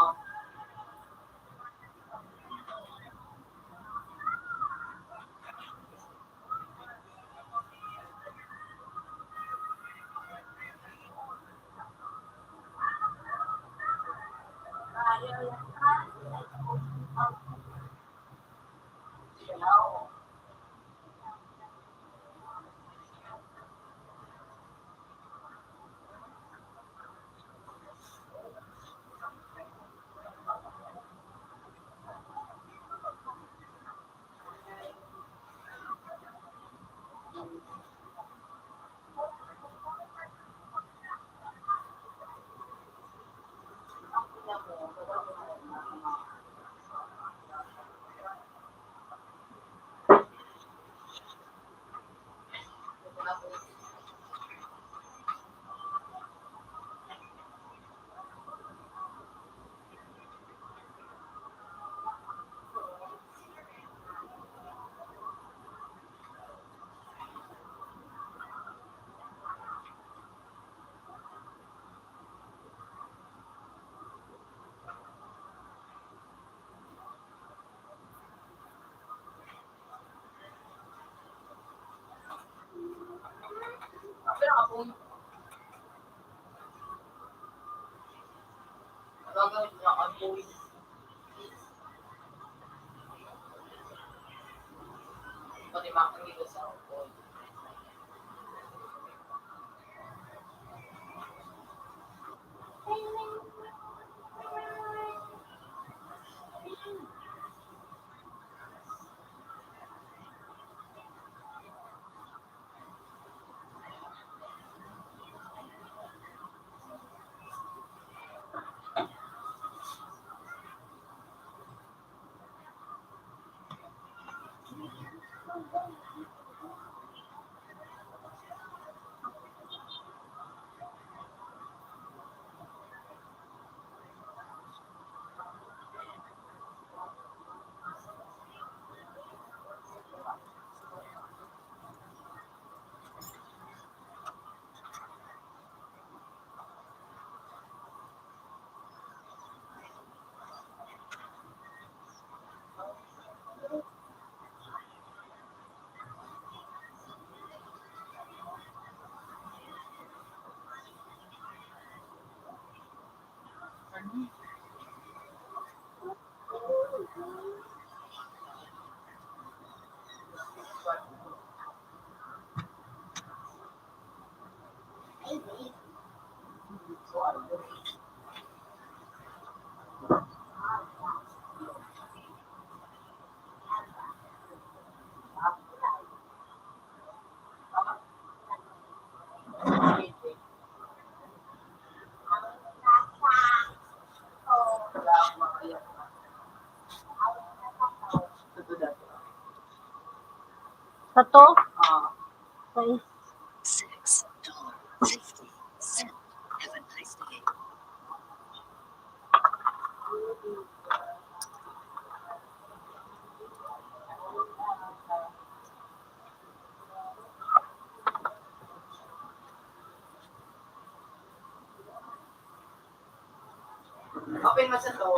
Pero ako, gagawin niya ako. Pati makakita sa ako. Sa to? Ah, Sa $6.50. Have a nice day. open mo sa to.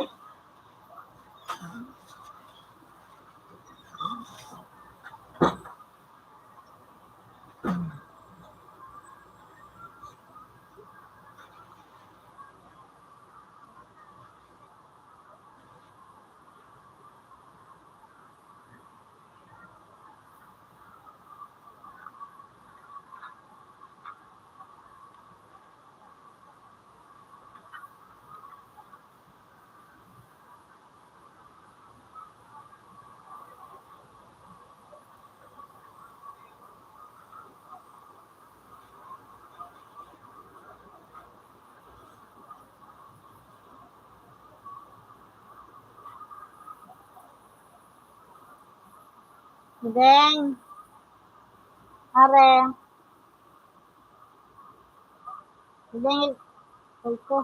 Deng, are. Deng, ay ko.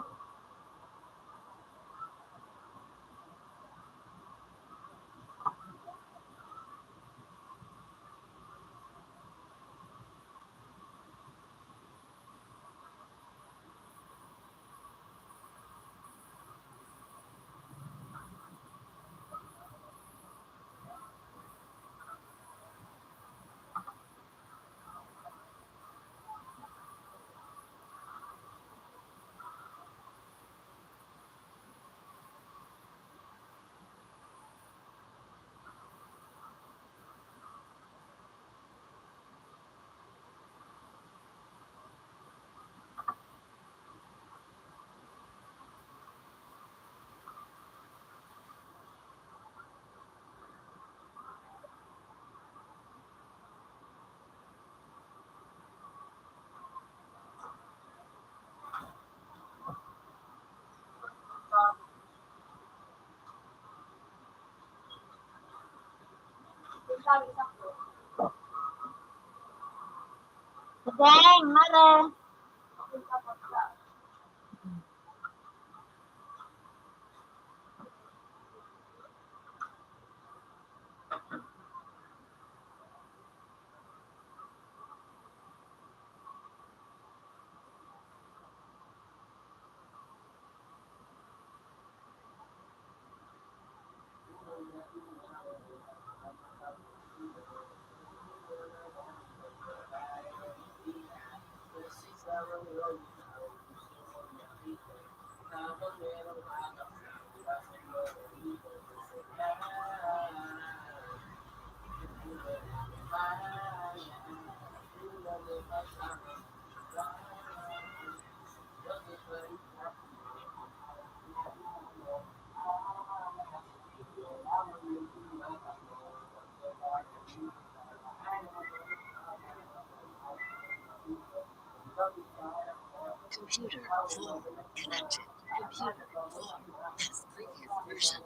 Deng, are. Computer full connected. Computer full has previous version.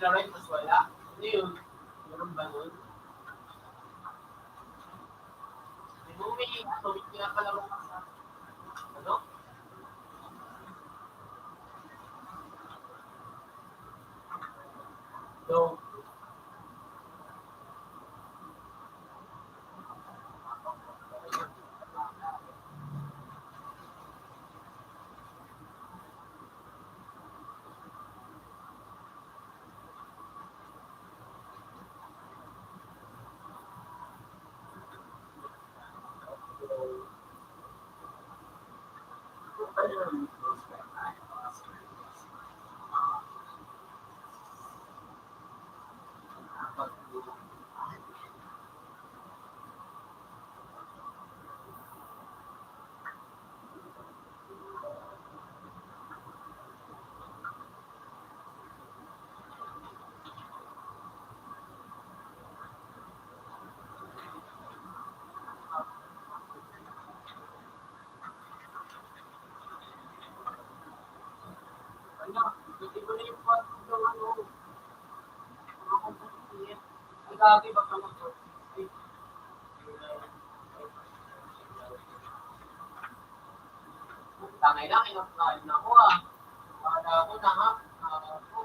Laruin, mas wala. Ano yun? Meron ba nun? Di mo may pinakalaro ka sa... Ano? So, ano, hindi ko na yung part ng ano, mga kumpanya. Ang dati ba ka mag Tangay lang, inakain ako ah. Akala ko na ha. Akala ko.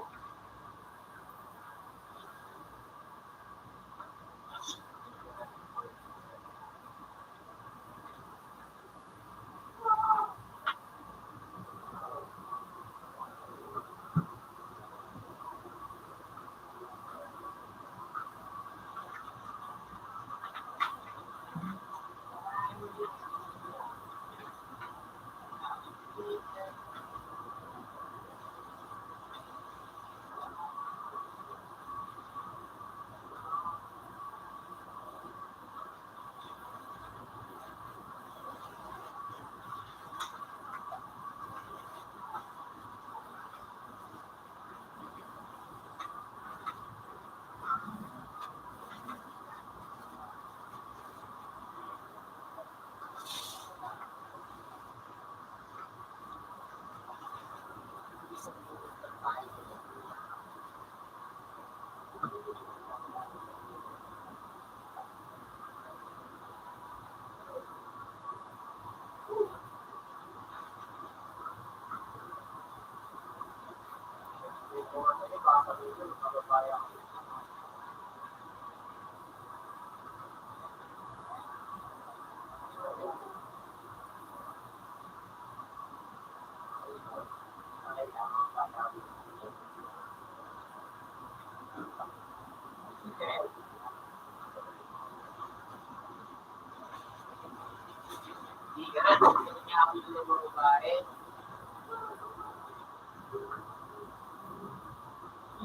Hindi ka na. Hindi niya ako yung mga babae.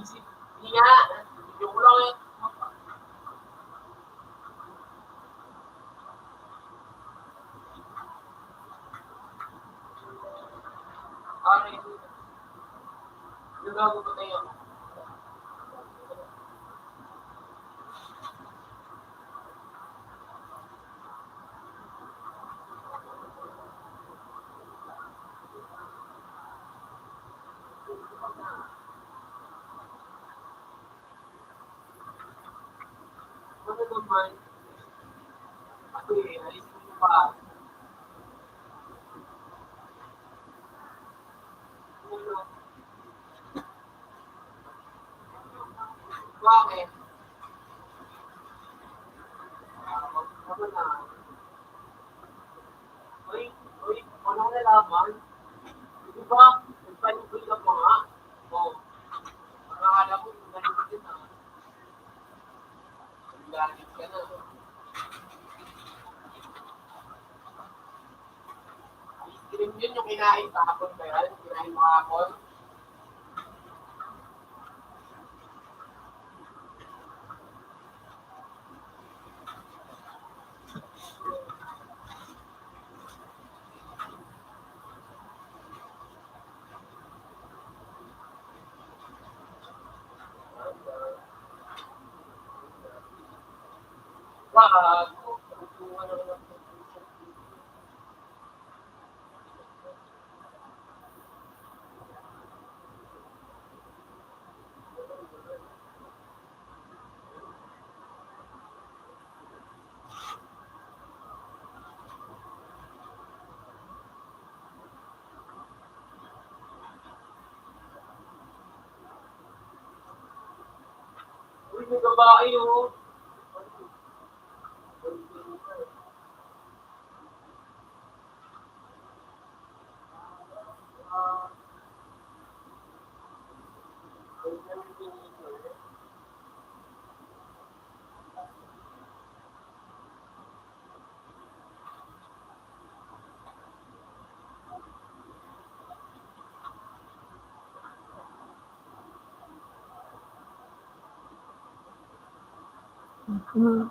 Isip niya. Yung lang yung ano yung gago ba tayo? Ano naman? Kasi, alis mo pa. Ano? Bakit? Ano na? Uy, uy, walang nalaman. Di ba? Nagpanibig ka pa nga. O, akala mo, ganun din na. Galit ka na. Ice cream yun yung kinain kahapon ba yan? Kinain mo kahapon? Wag. Tulungan naman ng May babae, oh. Mm.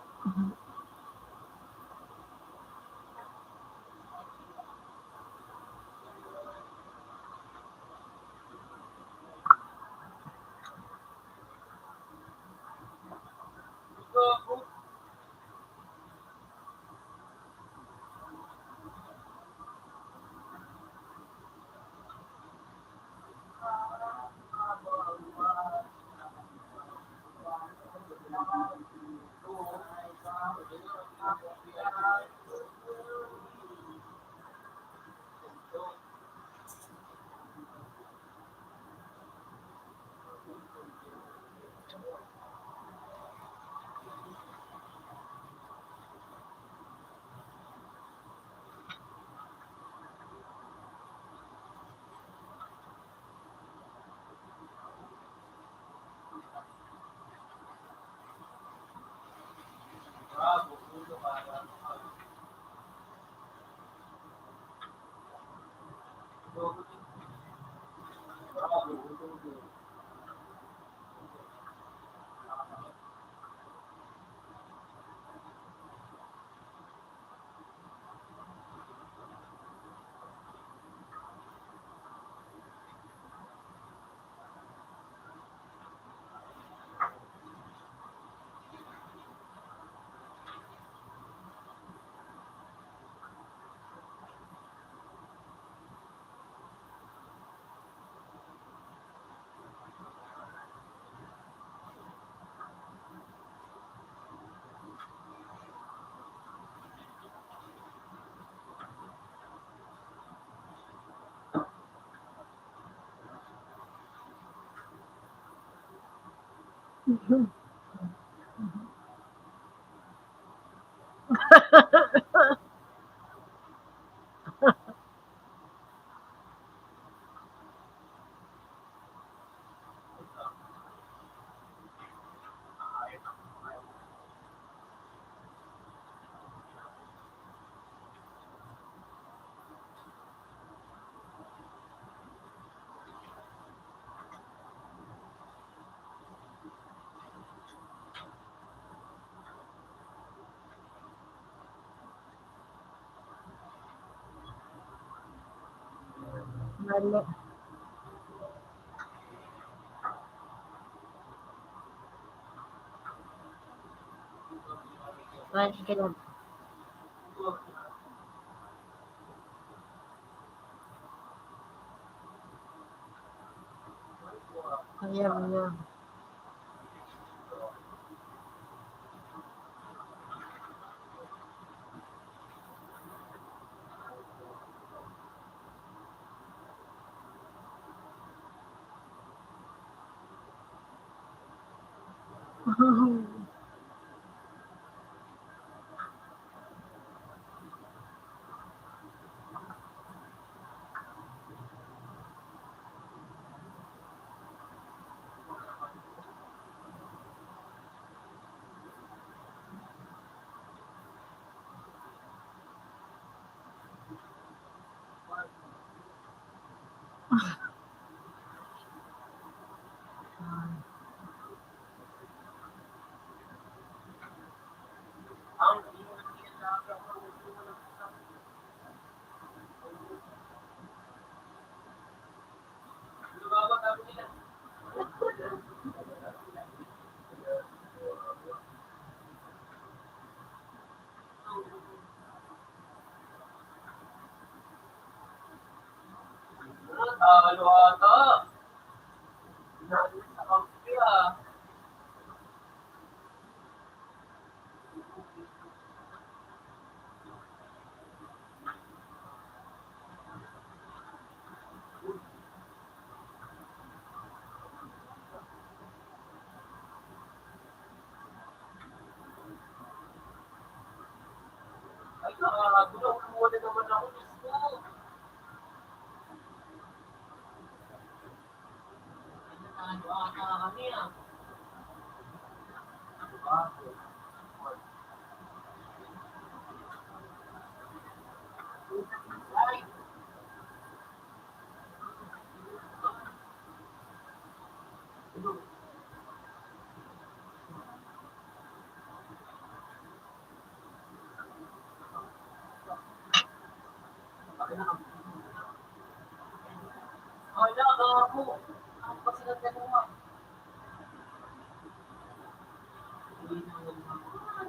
Mali. Well, sige lang. Kaya mo na. Ano ata? Sa kampi, ah. Bago lang, kumuha na naman ako. Diyos ko. Ano ata kami ah. Ay, wala, gago. Ano ba sila dalawa? Hindi na naman.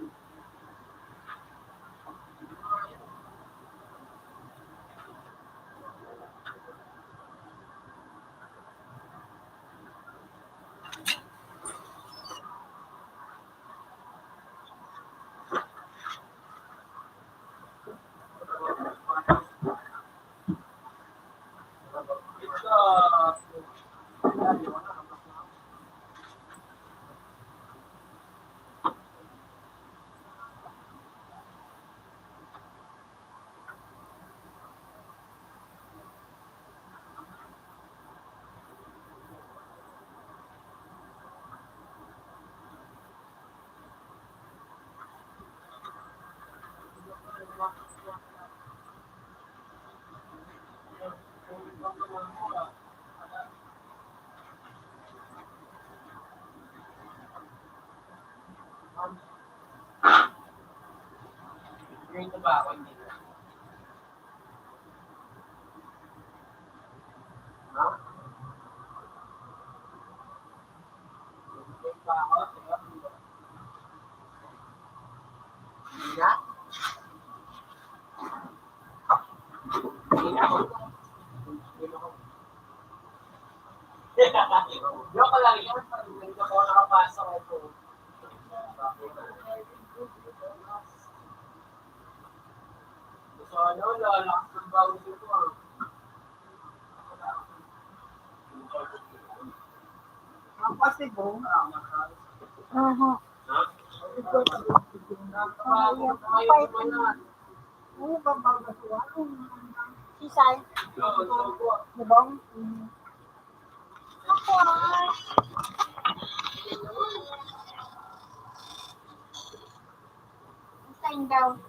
Green na ba ako? Hindi na. Ha? Green ba ako? Hindi na? Hindi na ako. Joke lang yun. Hindi ako nakapasok ito. So ano, lalakas ng bawal dito ah. Ang possible. Aha. Oo, babaga siya. Sisay. Nabang? Ako ay. Sign daw.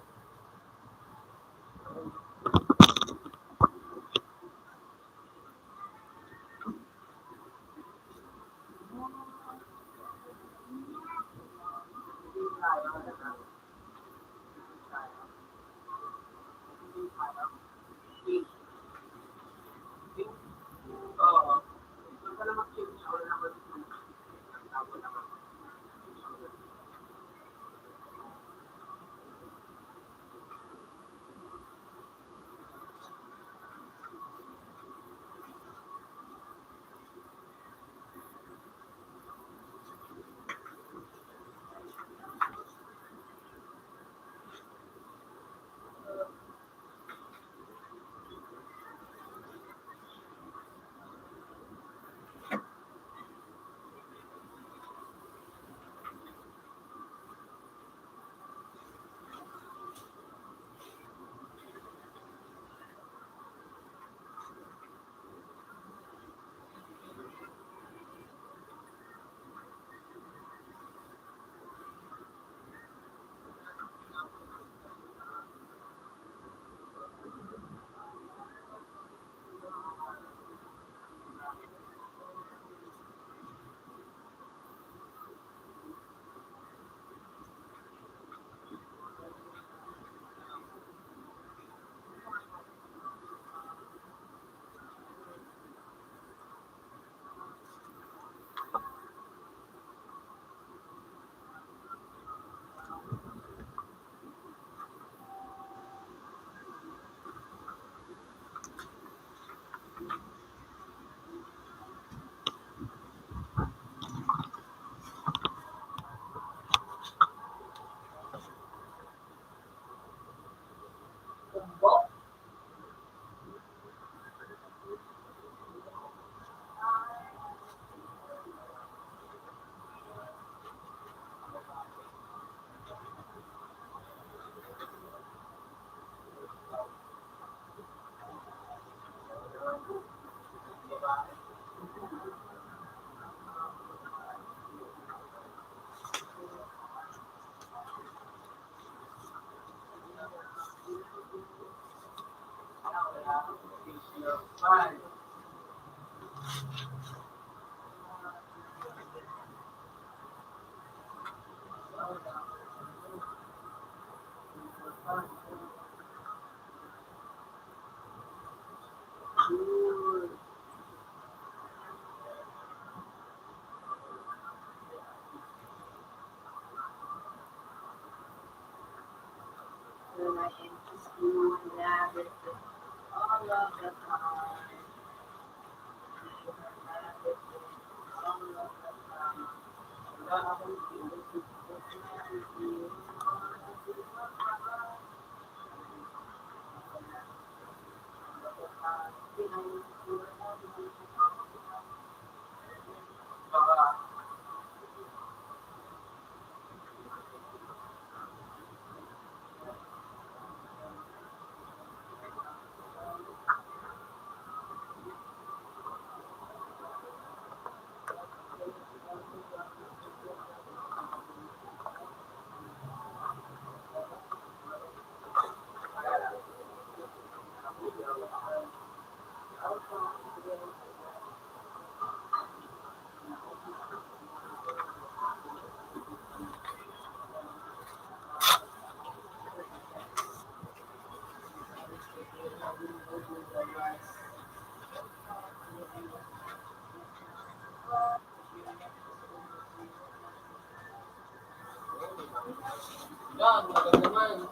Yan, maganda naman.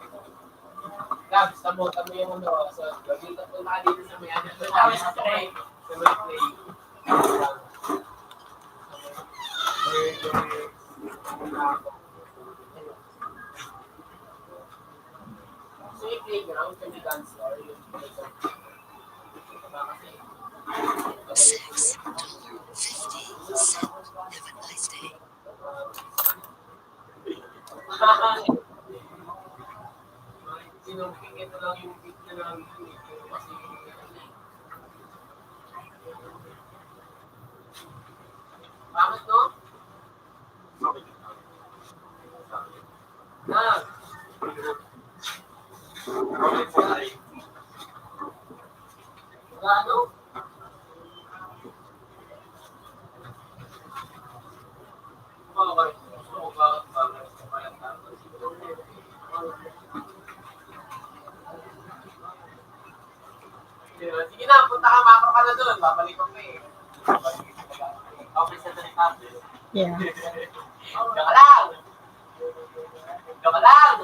Labs, tamo yung ano, so, dito punta ka dito sa may ano. Tapos sa may play. So yung playground, yung dance floor, yung sinungking ito lang yung beat na lang kasi bakit no? Na, ano? Bakit? Gusto mo ba sige na, punta ka, makro ka na doon. Babalik ko eh. Okay sa tabi. Yeah. Joke lang! Joke lang!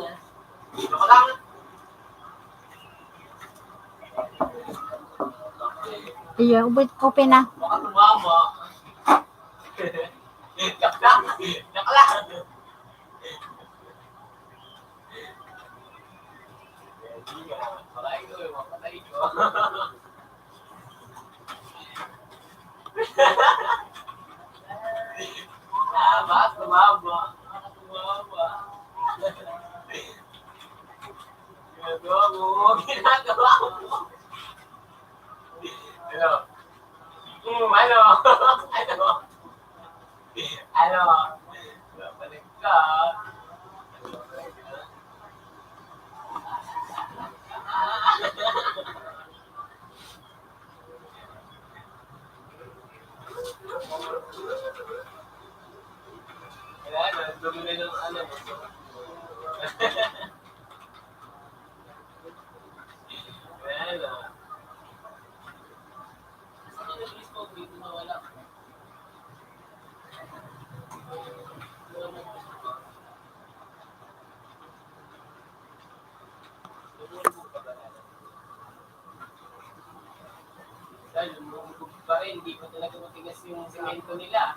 Joke lang! Iya, open na. Baka tumama. Joke lang! Joke lang! Patay ko eh, patay ko. Bakit tumama? Bakit tumama? Ginagawa mo, ginagawa mo. Ano? Ano? Ano? Ano? Balik ka. Wala na, dumi na ng ano mo. Wala na. Saan ka nag-respond dito na wala? Dahil lumulubog pa rin, hindi pa talaga matigas yung semento nila.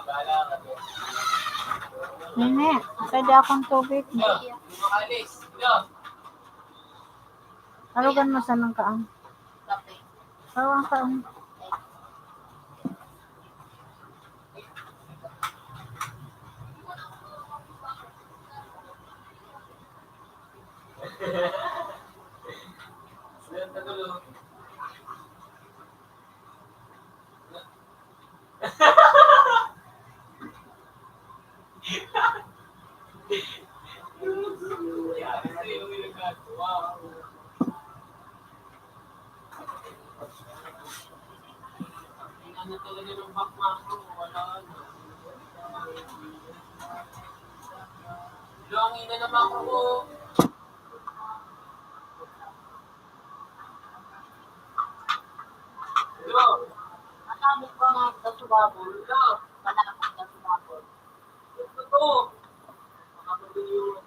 Bahala ka doon. Nene, pwede akong tubig. Yo, makalis. Yo. Tarugan mo sa ng kaang. Tawang kaang. Saan tagulo? Ano talaga ng bakmak ko? Wala na. Yung ina naman ko. Yo. Sabi ko nga, sumabol na. Malapit na sumabot. Ito to. Makakabili yung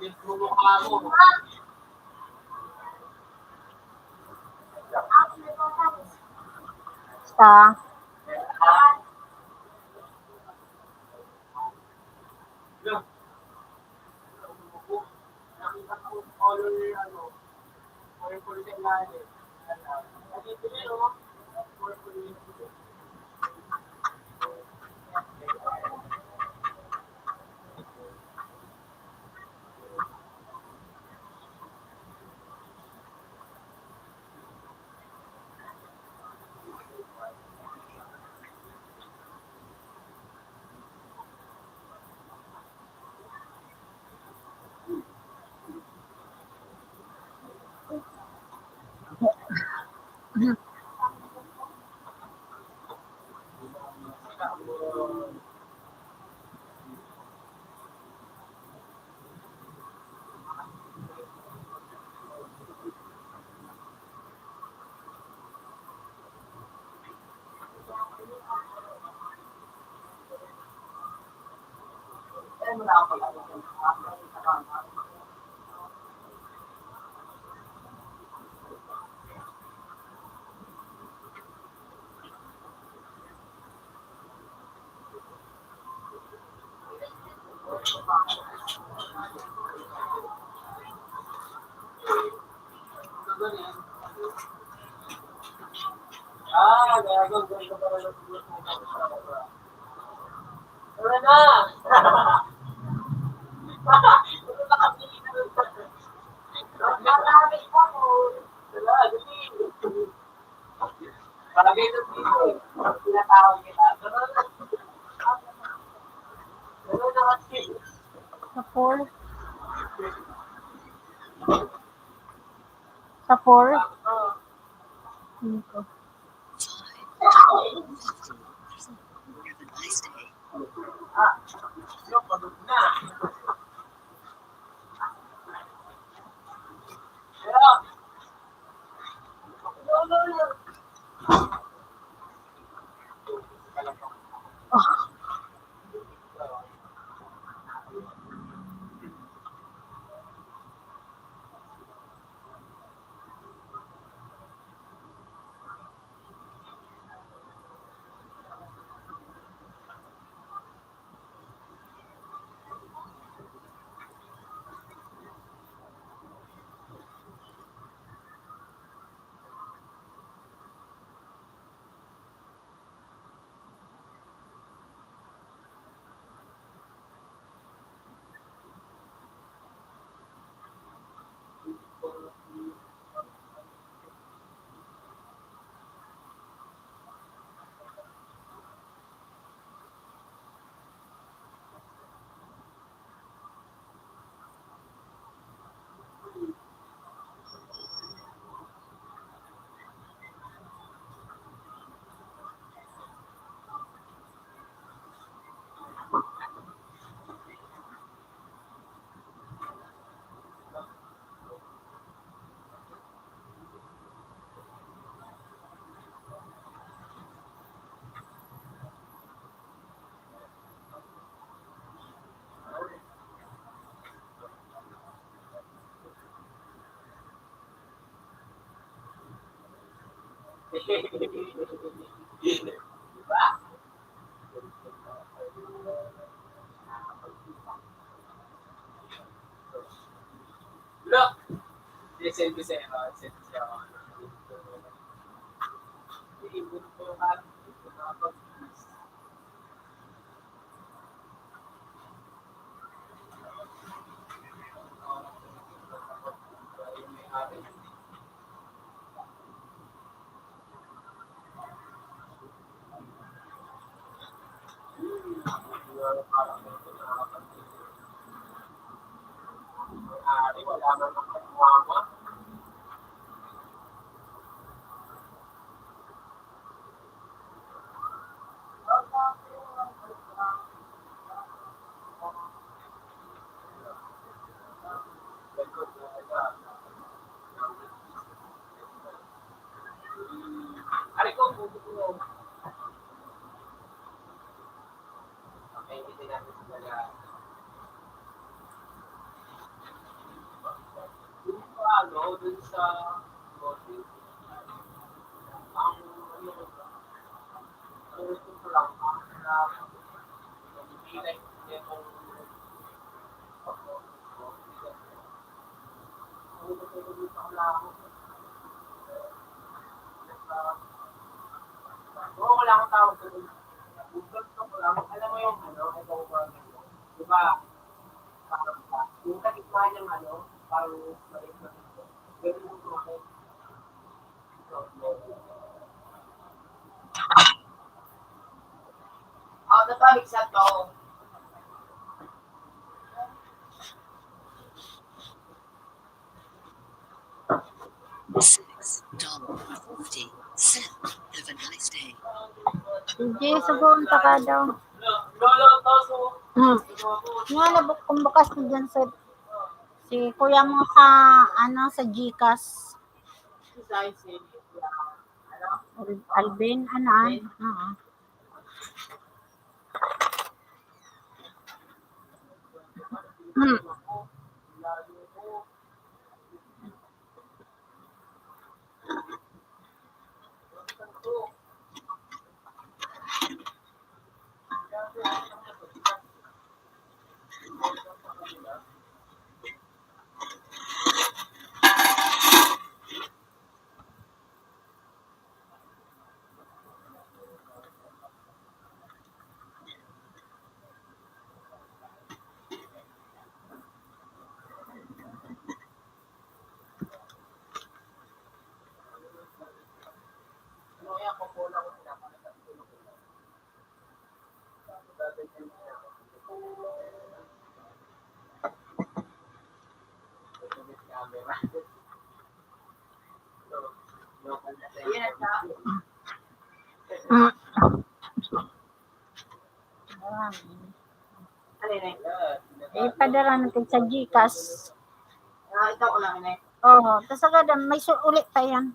yung mukha mo. Basta, Yan. Nakita ko color ano. Purple din natin. Dito yun, oh. Purple yun. Gago, ganito pa rin ang tulot mo. Tara na! marami pa mo. Wala, dali. Palagay na dito. Tinatawag kita. Tara na. Tara na kasi. Sa 4? Sa 4? Hindi ko. Ano, pagod na. Kaya, Look! Send ko sa'yo. Send ko sa'yo. bunot ko yung kanin. Ari, wala man ang mama. Ari ko, buto ko. Okay, hindi natin sila. Dun sa dun sa ang gusto ko lang hindi like yung oo, wala akong tawag sa dun. Gusto ko lang, alam mo yung itong di ba, parang yung katikma niyang parang maliit na dito. Pero yung tumakit, natabig sa to. $6.50. Have a nice day. Sige, sugunta ka daw. Lolo, toso. Nga, nabuk kung bukas na dyan sa si kuya mo sa sa Gcash. Alvin, Oo. Ipadala natin sa Gcash. Ito ko lang, Oo, tapos agad may ulit pa yan.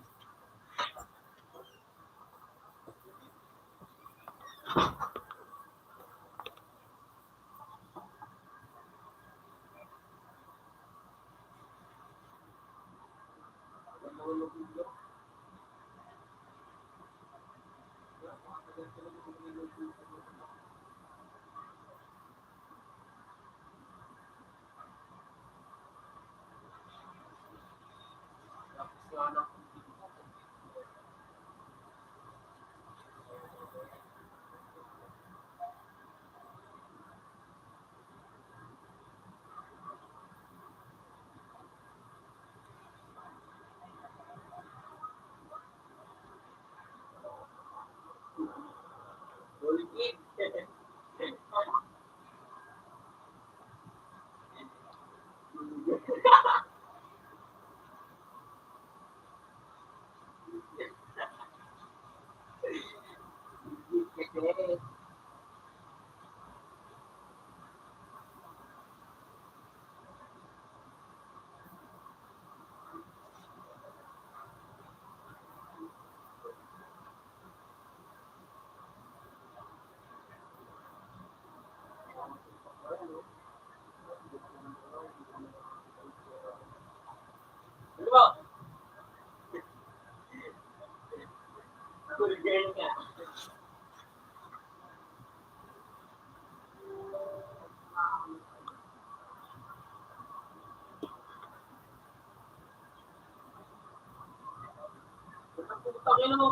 Pakino mo.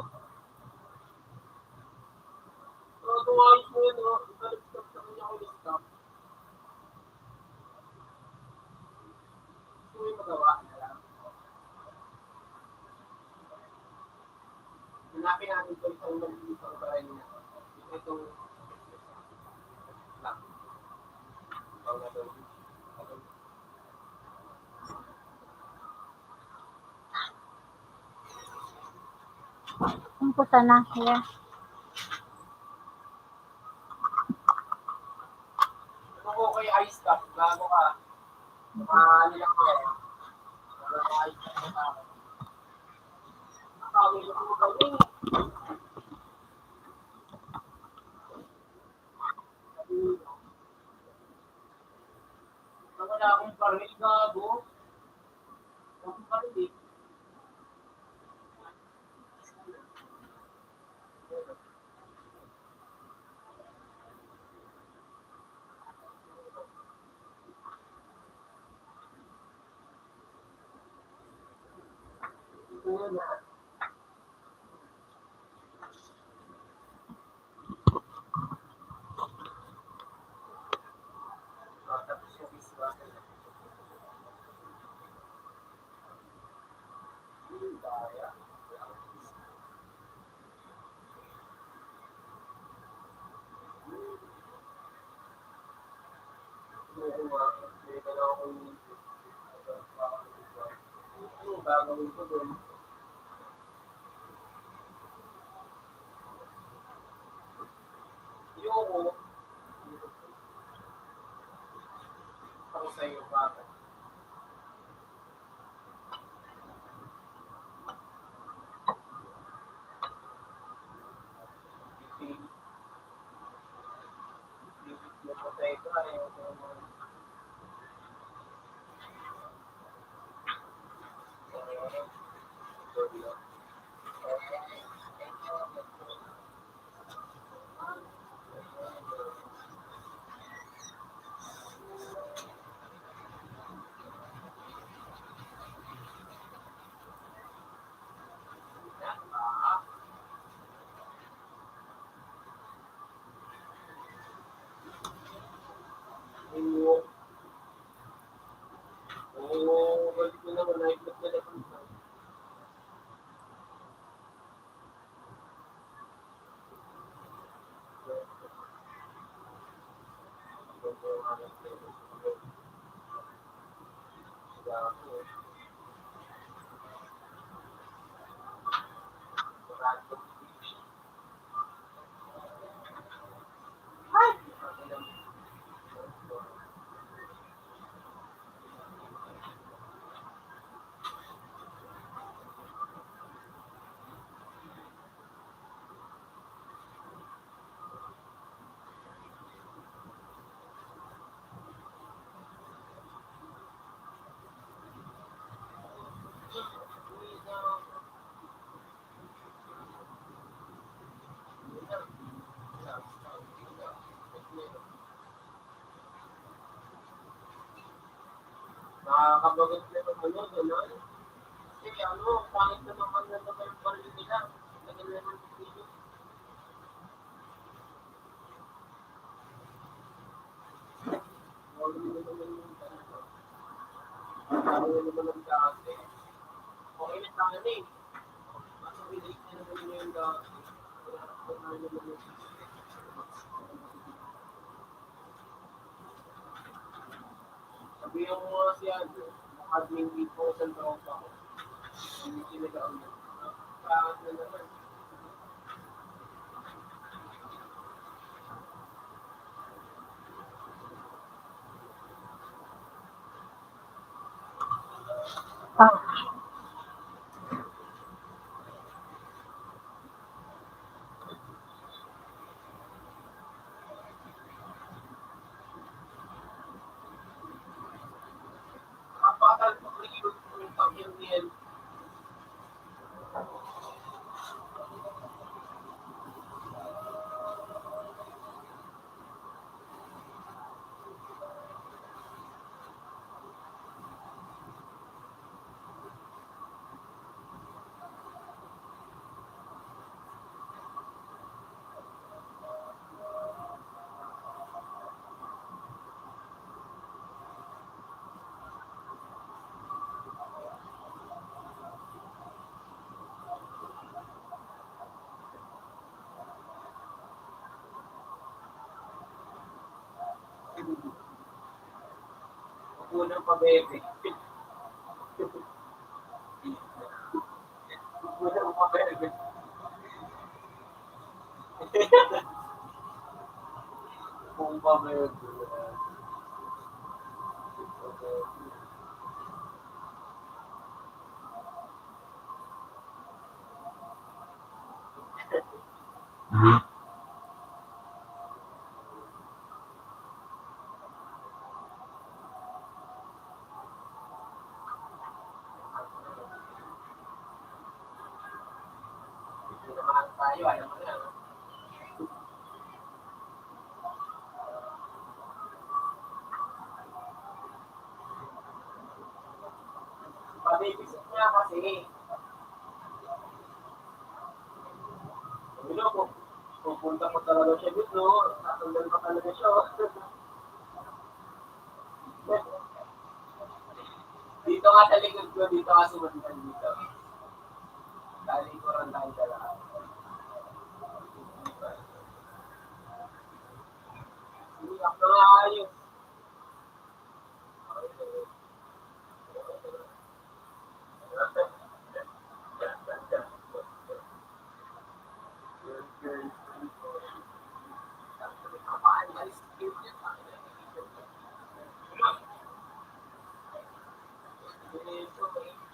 itong maliit ang bahay niya. Itong lang. Ikaw na daw. Kung sana, yeah. Ano ko kay ice cup, bago ka. Nilang ko yan. Wala ko ice cup na tao. Tawag ko mo gawin. Wala akong baril, gago. Akong baril eh. Ito yun ah. Tapos yung isla. Daya. Oo nga. May dalawa akong ano gagawin ko doon? Ayoko. Ako sa iyo, bakit? Napatay ka, ayoko naman. Oo, balik ko naman, naikot na lang. Nakakabagot na naman yun, gano'n. Kasi ano, pangit na naman na naman yung baril nila. Tagal naman dito. Wala naman naman yung ganito. Wala naman ang dati. Okay na sana eh. Mas relate na naman yun yung dati. Wala naman yung sabihin mo nga si ano, admin dito sa tropa ko. Hindi sinagaan mo. Pangit na naman. Ah, Kapakal mo recruit mo yung pag-MDL. unang pabebe. Unang pabebe. Kung pabebe. Sinamahan tayo, ayaw mo na. Pabibisit niya kasi. Ano ko, pupunta ko talaga siya dito, tatanggal pa talaga siya. Dito nga sa likod ko, dito nga sumundan dito. Dali ko rin tayo sa lahat. Iyak na nga ayos.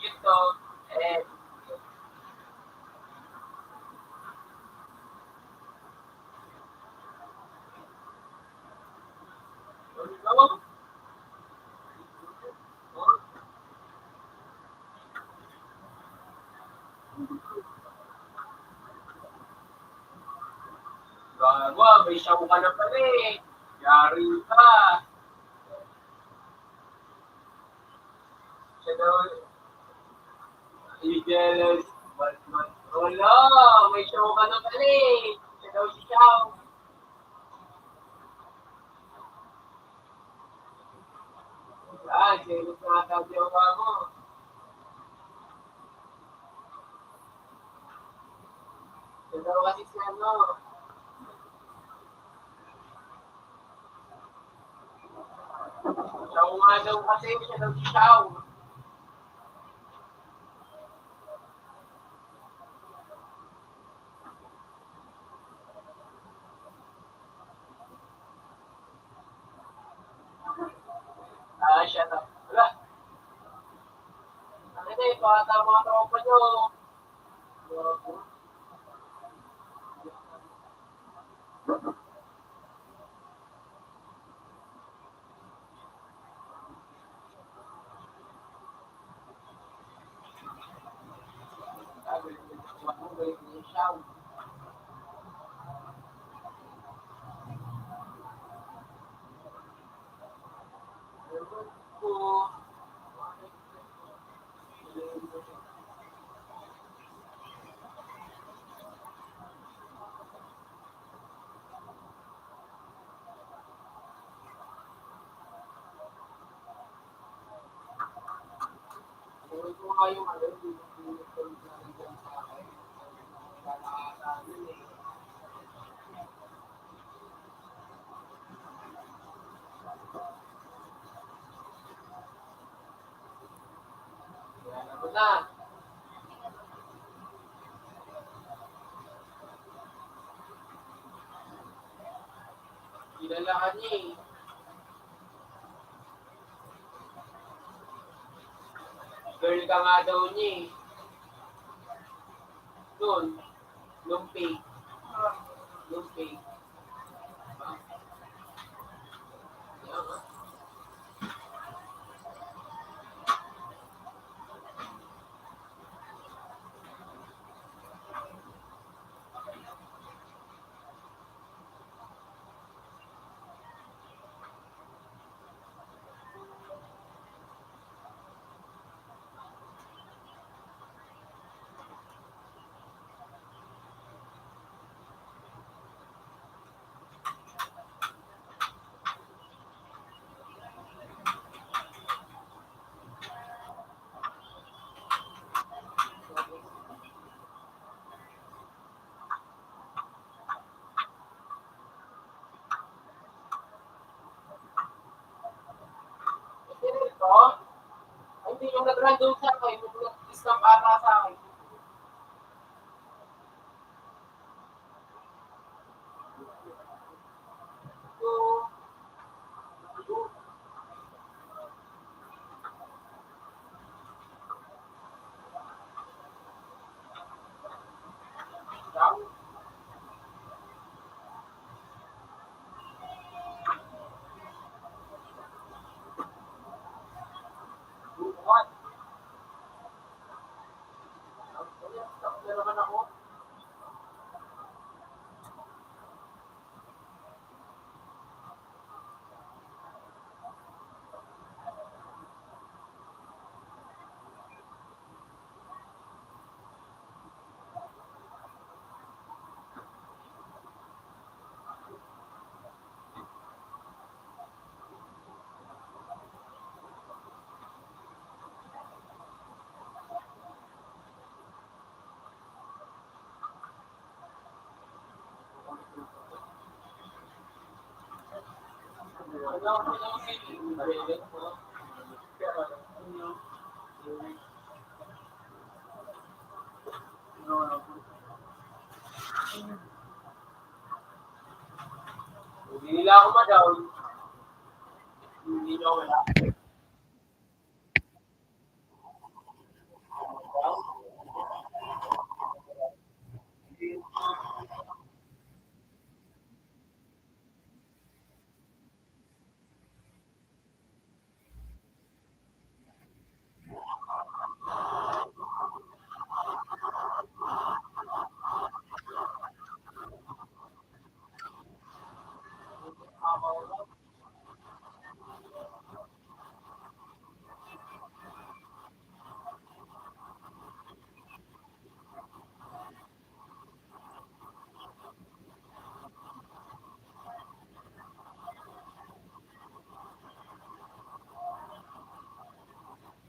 Ito, eh, ano? Gawa, may show ka na pala eh. Yari ka. Siya daw, Eagles, wala, may show ka na pala eh. Siya daw si Chow. Jealous na ata ang jowa mo. Siya daw kasi si ano. Chow nga daw kasi, siya daw si Chow. Siya daw. Wala. Ano na eh, bata mga tropa nyo. Sabi, wag mo ba yung Chow? Ewan ko. Ewan ko nga yung ano, yung sa akin. Lalakasan eh. Yan ako na. Kilala ka niya eh. Girl ka nga daw niya eh. Doon. Lumpay. Lumpay. Yan nga. nung nag-random siya ko, yung nag-stamp ata sa akin. Naman ako. Hindi nila ako ma-down. Hindi nila ako wala.